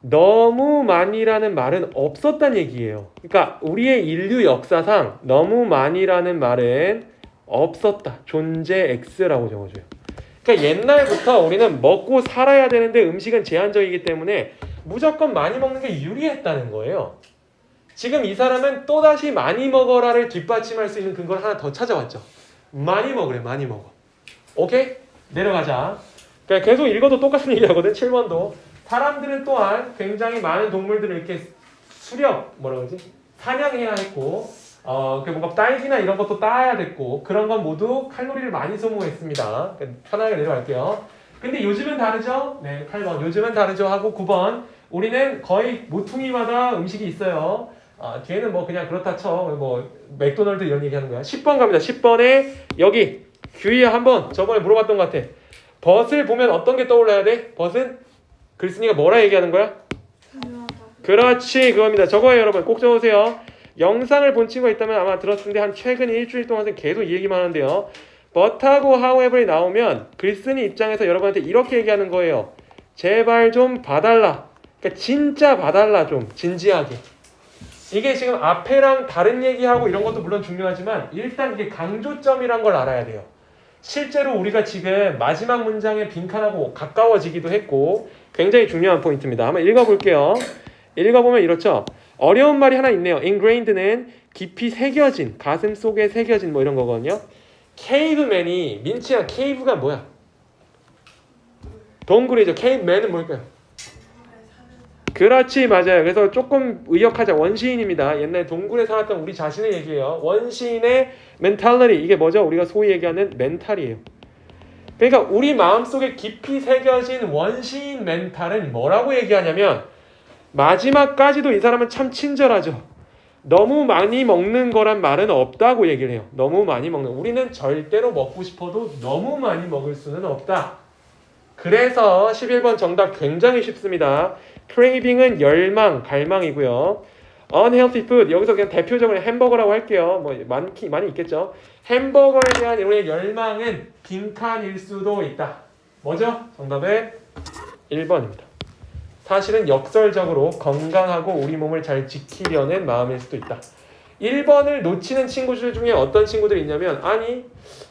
너무 많이라는 말은 없었단 얘기예요. 그러니까 우리의 인류 역사상 너무 많이라는 말은 없었다. 존재 X라고 적어줘요. 그러니까 옛날부터 우리는 먹고 살아야 되는데 음식은 제한적이기 때문에 무조건 많이 먹는 게 유리했다는 거예요. 지금 이 사람은 또다시 많이 먹어라를 뒷받침할 수 있는 근거를 하나 더 찾아왔죠. 많이 먹으래, 많이 먹어. 오케이? 내려가자. 그러니까 계속 읽어도 똑같은 얘기하거든. 7번도. 사람들은 또한 굉장히 많은 동물들을 이렇게 뭐라 그러지? 사냥해야 했고, 그 뭔가 딸기나 이런 것도 따야 됐고, 그런 건 모두 칼로리를 많이 소모했습니다. 편하게 내려갈게요. 근데 요즘은 다르죠? 네, 8번. 요즘은 다르죠? 하고 9번. 우리는 거의 모퉁이마다 음식이 있어요. 뒤에는 뭐 그냥 그렇다 쳐. 뭐 맥도날드 이런 얘기 하는 거야. 10번 갑니다. 10번에 여기 규희야 한번 저번에 물어봤던 것 같아. 벗을 보면 어떤 게 떠올라야 돼? 벗은? 글쓴이가 뭐라 얘기하는 거야? 그렇지 그겁니다. 저거예요 여러분. 꼭 적으세요. 영상을 본 친구가 있다면 아마 들었을 텐데 한 최근 일주일 동안 계속 이 얘기만 하는데요. but하고 however이 나오면 글쓴이 입장에서 여러분한테 이렇게 얘기하는 거예요. 제발 좀 봐달라. 그러니까 진짜 봐달라 좀 진지하게. 이게 지금 앞에랑 다른 얘기하고 이런 것도 물론 중요하지만 일단 이게 강조점이란 걸 알아야 돼요. 실제로 우리가 지금 마지막 문장의 빈칸하고 가까워지기도 했고 굉장히 중요한 포인트입니다. 한번 읽어볼게요. 읽어보면 이렇죠. 어려운 말이 하나 있네요. ingrained는 깊이 새겨진, 가슴 속에 새겨진 뭐 이런 거거든요. caveman이 민치야 cave가 뭐야? 동굴이죠. caveman은 뭘까요? 그렇지 맞아요. 그래서 조금 의역하자. 원시인입니다. 옛날 동굴에 살았던 우리 자신의 얘기예요. 원시인의 멘탈리티 이게 뭐죠? 우리가 소위 얘기하는 멘탈이에요. 그러니까 우리 마음속에 깊이 새겨진 원시인 멘탈은 뭐라고 얘기하냐면 마지막까지도 이 사람은 참 친절하죠. 너무 많이 먹는 거란 말은 없다고 얘기를 해요. 너무 많이 먹는. 우리는 절대로 먹고 싶어도 너무 많이 먹을 수는 없다. 그래서 11번 정답 굉장히 쉽습니다. craving은 열망, 갈망이고요. unhealthy food 여기서 그냥 대표적으로 햄버거라고 할게요. 뭐 많이 있겠죠. 햄버거에 대한 우리의 열망은 빈칸일 수도 있다. 뭐죠? 정답은 1번입니다. 사실은 역설적으로 건강하고 우리 몸을 잘 지키려는 마음일 수도 있다. 1번을 놓치는 친구들 중에 어떤 친구들이 있냐면 아니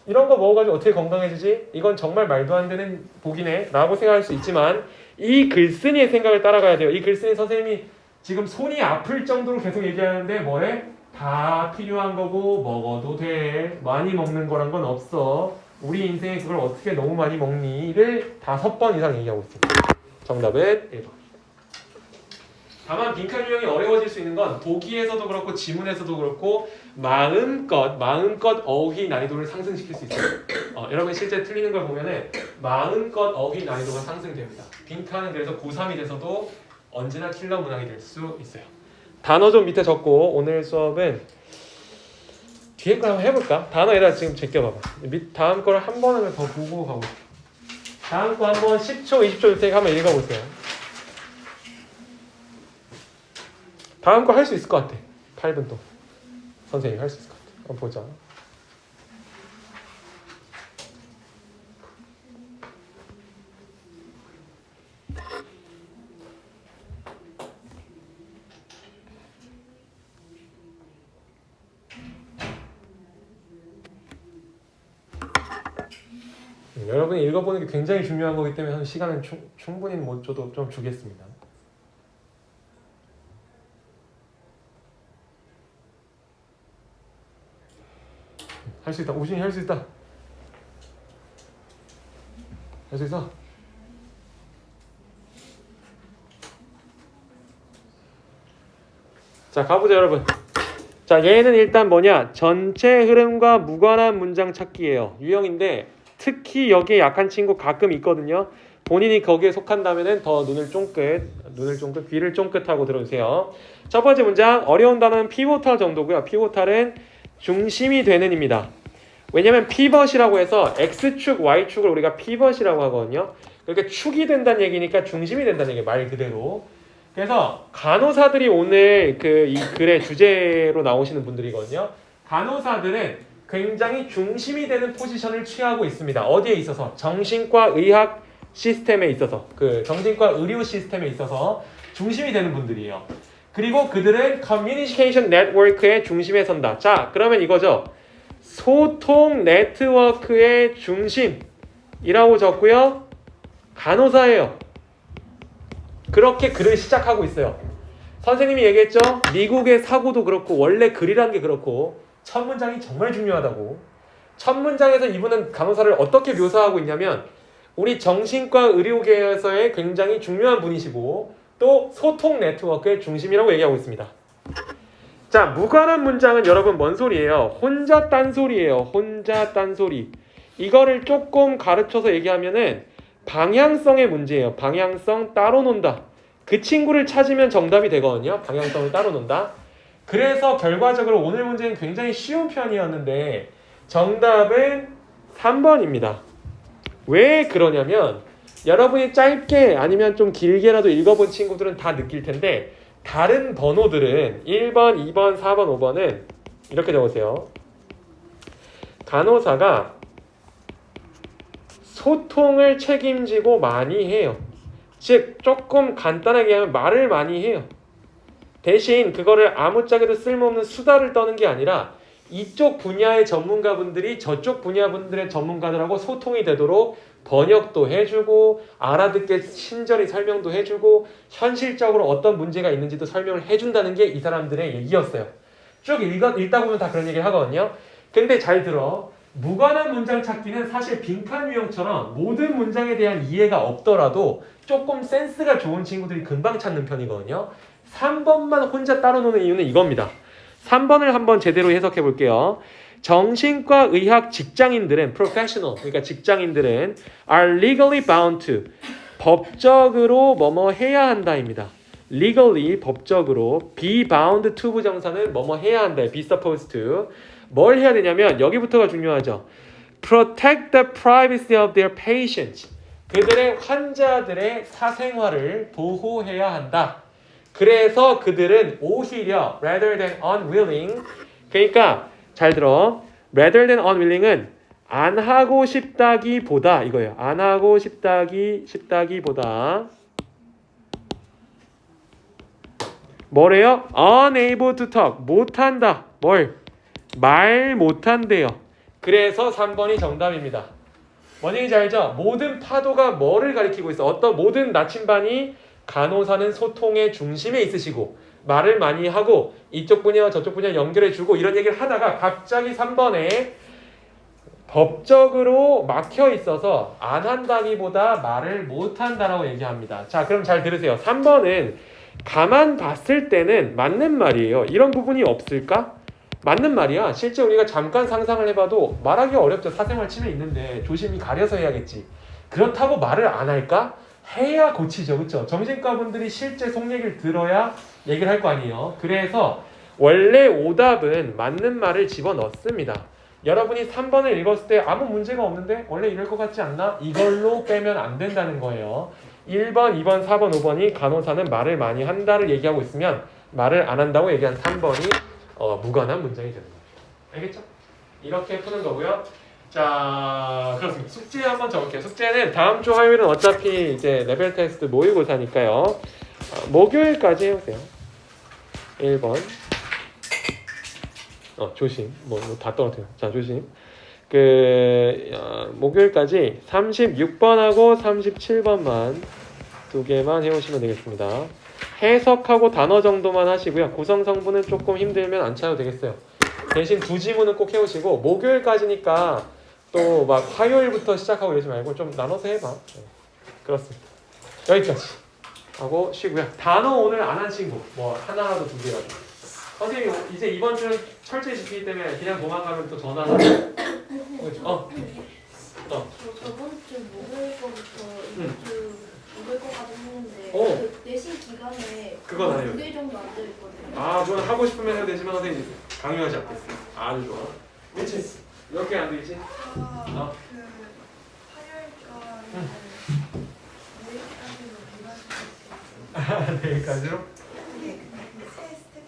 이런 거 먹어가지고 어떻게 건강해지지? 이건 정말 말도 안 되는 복이네 라고 생각할 수 있지만 이 글쓴이의 생각을 따라가야 돼요. 이 글쓴이 선생님이 지금 손이 아플 정도로 계속 얘기하는데 뭐래? 다 필요한 거고 먹어도 돼. 많이 먹는 거란 건 없어. 우리 인생에 그걸 어떻게 너무 많이 먹니?를 5번 이상 얘기하고 있습니다. 정답은 1번. 다만 빈칸 유형이 어려워질 수 있는 건 보기에서도 그렇고 지문에서도 그렇고 마음껏 어휘 난이도를 상승시킬 수 있어요. 여러분 실제 틀리는 걸 보면은 마음껏 어휘 난이도가 상승됩니다. 빈칸은 그래서 고3이 돼서도 언제나 킬러 문항이 될 수 있어요. 단어 좀 밑에 적고 오늘 수업은 뒤에 걸 한번 해볼까? 단어에다 지금 제껴봐봐. 다음 걸 한 번을 더 보고 가고 싶어. 다음 거 한번 10초, 20초 줄 테니까 한번 읽어보세요. 다음 거 할 수 있을 것 같아. 8분 동안. 선생님이 할 수 있을 것 같아. 한번 보자. 여러분이 읽어보는 게 굉장히 중요한 거기 때문에 한 시간은 충분히 못 줘도 좀 주겠습니다. 할 수 있다. 우진이 할 수 있다. 할 수 있어. 자 가보자 여러분. 자 얘는 일단 뭐냐 전체 흐름과 무관한 문장 찾기예요. 유형인데 특히 여기에 약한 친구 가끔 있거든요. 본인이 거기에 속한다면은 더 눈을 쫑긋 귀를 쫑긋하고 들어주세요. 첫 번째 문장 어려운 단어는 피보탈 정도고요. 피보탈은 중심이 되는입니다. 왜냐면 피벗이라고 해서 X축, Y축을 우리가 피벗이라고 하거든요. 그러니까 축이 된다는 얘기니까 중심이 된다는 얘기예요. 말 그대로. 그래서 간호사들이 오늘 이 글의 주제로 나오시는 분들이거든요. 간호사들은 굉장히 중심이 되는 포지션을 취하고 있습니다. 어디에 있어서? 정신과 의학 시스템에 있어서, 그 정신과 의료 시스템에 있어서 중심이 되는 분들이에요. 그리고 그들은 커뮤니케이션 네트워크의 중심에 선다. 자, 그러면 이거죠. 소통 네트워크의 중심이라고 적고요. 간호사예요. 그렇게 글을 시작하고 있어요. 선생님이 얘기했죠. 미국의 사고도 그렇고 원래 글이라는 게 그렇고 첫 문장이 정말 중요하다고. 첫 문장에서 이분은 간호사를 어떻게 묘사하고 있냐면 우리 정신과 의료계에서의 굉장히 중요한 분이시고 또 소통 네트워크의 중심이라고 얘기하고 있습니다. 자, 무관한 문장은 여러분 뭔 소리예요? 혼자 딴소리예요. 혼자 딴소리. 이거를 조금 가르쳐서 얘기하면은 방향성의 문제예요. 방향성 따로 논다. 그 친구를 찾으면 정답이 되거든요. 방향성을 따로 논다. 그래서 결과적으로 오늘 문제는 굉장히 쉬운 편이었는데 정답은 3번입니다. 왜 그러냐면 여러분이 짧게 아니면 좀 길게라도 읽어본 친구들은 다 느낄 텐데 다른 번호들은 1번, 2번, 4번, 5번은 이렇게 적으세요. 간호사가 소통을 책임지고 많이 해요. 즉 조금 간단하게 하면 말을 많이 해요. 대신 그거를 아무짝에도 쓸모없는 수다를 떠는 게 아니라 이쪽 분야의 전문가분들이 저쪽 분야분들의 전문가들하고 소통이 되도록 번역도 해주고 알아듣게 친절히 설명도 해주고 현실적으로 어떤 문제가 있는지도 설명을 해준다는 게 이 사람들의 얘기였어요. 쭉 읽다 보면 다 그런 얘기를 하거든요. 근데 잘 들어. 무관한 문장 찾기는 사실 빈칸 유형처럼 모든 문장에 대한 이해가 없더라도 조금 센스가 좋은 친구들이 금방 찾는 편이거든요. 3번만 혼자 따로 노는 이유는 이겁니다. 3번을 한번 제대로 해석해 볼게요. 정신과 의학 직장인들은 professional, 그러니까 직장인들은 are legally bound to, 법적으로 뭐뭐 해야 한다입니다. legally, 법적으로, be bound to 부정사는 뭐뭐 해야 한다, be supposed to. 뭘 해야 되냐면 여기부터가 중요하죠. protect the privacy of their patients. 그들의 환자들의 사생활을 보호해야 한다. 그래서 그들은 오히려 rather than unwilling, 그러니까 잘 들어, rather than unwilling은 안 하고 싶다기보다 이거예요. 안 하고 싶다기보다 뭐래요? unable to talk, 못한다. 뭘? 말 못한대요. 그래서 3번이 정답입니다. 뭔 얘기인지 알죠? 모든 파도가 뭐를 가리키고 있어? 어떤 모든 나침반이 간호사는 소통의 중심에 있으시고 말을 많이 하고 이쪽 분야와 저쪽 분야 연결해주고 이런 얘기를 하다가 갑자기 3번에 법적으로 막혀 있어서 안 한다기보다 말을 못한다라고 얘기합니다. 자, 그럼 잘 들으세요. 3번은 가만 봤을 때는 맞는 말이에요. 이런 부분이 없을까? 맞는 말이야. 실제 우리가 잠깐 상상을 해봐도 말하기 어렵죠. 사생활 침해 있는데 조심히 가려서 해야겠지. 그렇다고 말을 안 할까? 해야 고치죠. 그렇죠? 정신과 분들이 실제 속 얘기를 들어야 얘기를 할 거 아니에요. 그래서 원래 오답은 맞는 말을 집어넣습니다. 여러분이 3번을 읽었을 때 아무 문제가 없는데 원래 이럴 것 같지 않나? 이걸로 빼면 안 된다는 거예요. 1번, 2번, 4번, 5번이 간호사는 말을 많이 한다를 얘기하고 있으면 말을 안 한다고 얘기한 3번이 무관한 문장이 되는 거죠. 알겠죠? 이렇게 푸는 거고요. 자, 그렇습니다. 숙제 한번 적을게요. 숙제는 다음 주 화요일은 어차피 이제 레벨 테스트 모의고사니까요. 목요일까지 해보세요. 1번. 조심. 다 떨어뜨려. 자, 조심. 목요일까지 36번하고 37번만 두 개만 해오시면 되겠습니다. 해석하고 단어 정도만 하시고요. 구성 성분은 조금 힘들면 안 차도 되겠어요. 대신 두 지문은 꼭 해오시고 목요일까지니까 또 막 화요일부터 시작하고 이러지 말고 좀 나눠서 해봐. 네. 그렇습니다. 여기까지 하고 쉬고요. 단어 오늘 안 한 친구 뭐 하나라도 두 개라도. 선생님 이제 이번 주는 철저히 지키기 때문에 그냥 도망가면 또 전화하고. 저 저번 주 목요일 거부터 이번 주 목요일 거까지 했는데 그 내신 기간에 그건 안 해요. 2개 정도 안 되어 있거든요. 그건 하고 싶으면 해도 되지만 선생님 강요하지 않겠습니다. 아주 좋아. 그렇지? 몇 개 안 되지? 그 화요일 거는 내일까지로 미뤄질 수 있어요. 내일까지요? 네, 근데 새 스텝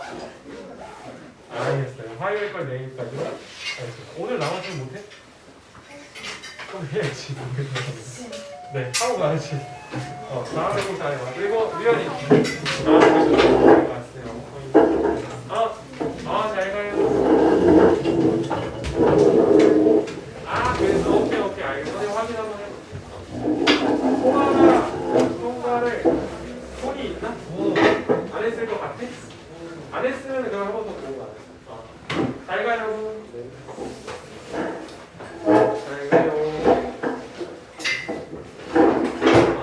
알겠어요. 화요일 걸 내일까지요? 오늘 나왔으면 못해? 그럼 해야지. 네, 하고 가야지. 다음에 꼭 잘해봐. 그리고 위원이. 왔어요. 잘 가요. 그래서 오케이 알겠어. 선생님 확인 한번 해봐. 통과를 손이 있나? 안 했을 것 같아? 안 했으면 그럼 한번 더 보고 가요. 잘 가요. 네. 잘 가요.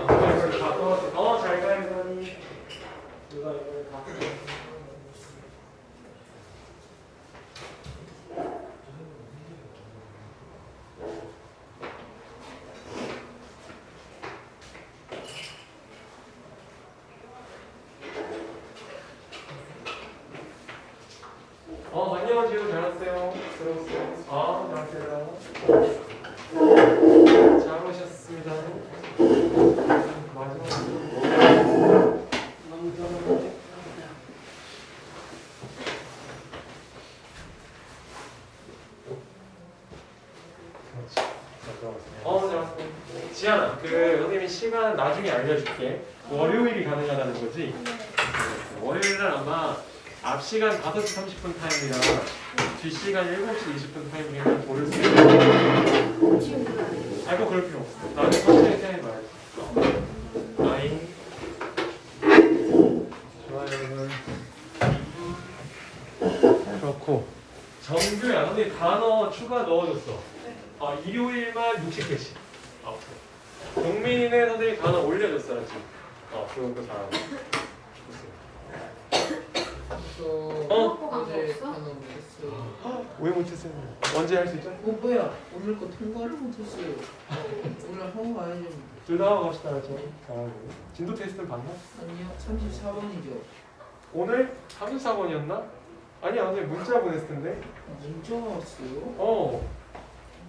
이걸 다 떨어져. 잘 가요, 선생님. 누가 이걸 다. 안녕하세요. 잘 왔어요. 들어오세요. 잘왔어요. 잘 오셨습니다. 마지막으로. 잘왔어요. 지안아, 선생님이 시간 나중에 알려줄게. 월요일이 가능하다는 거지? 월요일은 아마 앞 시간 5시 30분 타임이랑 뒷 시간 7시 20분 타임이랑 고를 수 있는. 꼭 그럴 필요 없어. 나중에 천천히 생각해봐야지. 아잉. 좋아요, 여러분. 그렇고 정규야, 선생님 단어 추가 넣어줬어. 일요일만 60개씩. 동민이는 선생님 단어 올려줬어, 알았지? 그거 잘하고. 어제 하나 못했어요. 왜 못했어요? 언제 할 수 있죠? 뭐야? 오늘 거 통과를 못했어요. 오늘 하고 가야죠. 둘 다 하고 갑시다. 잘하고. 진도 테스트는 봤나? 아니요, 34번이죠. 오늘 34번이었나? 아니야, 선생님 문자 보냈을 텐데. 문자 왔어요?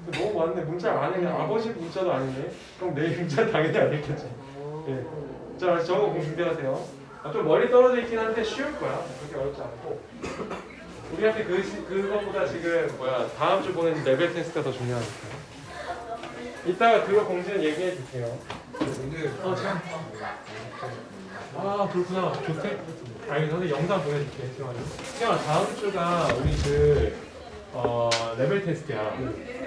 근데 너무 많네. 문자 안 해. 아버지 문자도 아니네. 그럼 내일 문자 당연히 안 했겠지. 예. 자, 저거 공 준비하세요. 좀 멀리 떨어져 있긴 한데 쉬울 거야. 그렇게 어렵지 않고. 우리한테 그것보다 지금 다음 주 보는 레벨 테스트가 더 중요하니까. 이따가 그거 공지는 얘기해 줄게요. 참. 그렇구나. 좋대. 선생님 영상 보내줄게. 태연아, 다음 주가 우리 레벨 테스트야.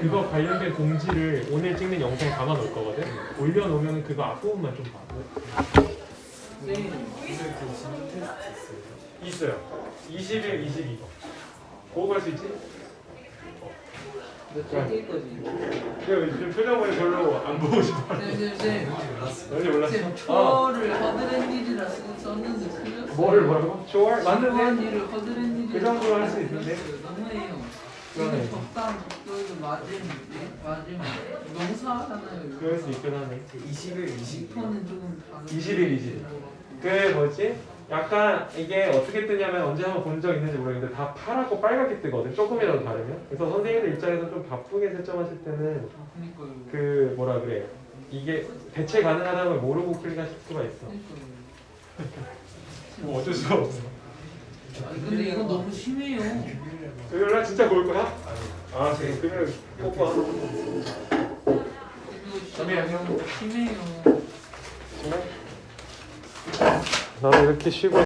그거 관련된 공지를 오늘 찍는 영상에 담아 놓을 거거든. 올려놓으면 그거 앞부분만 좀 봐. 선생님, 오늘 그 진도 테스트 있어요. 21, 22번. 그거 갈 수 있지? 몇 개까지? 요즘 표정 보니 별로 안 보고 싶어. 쌤, 여기 올랐어. 쌤, 초어를 허드렛 일이라 썼는데 틀렸어요. 뭐라고? 초월? 초어한 맞는데? 일을 허드렛 일이라 그 정도로 할 수 있는데? 너무해요. 그러네. 이거 적당 적도에도 맞으면 농사하잖아요. 그럴 수 있긴 하네. 21, 20%는 조금 다른. 21, 22. 약간 이게 어떻게 뜨냐면 언제 한번 본 적 있는지 모르겠는데 다 파랗고 빨갛게 뜨거든. 조금이라도 다르면. 그래서 선생님들 입장에서 좀 바쁘게 설정하실 때는 그러니까요. 이게 대체 가능하다는 걸 모르고 클릭하실 수가 있어. 뭐 어쩔 수가 없어. 아니 근데 이거 너무 심해요. 금요일날 진짜 볼 거야? 지금 금요일 꼭 봐. 이거 진짜 너무 심해요. 나도 이렇게 쉬고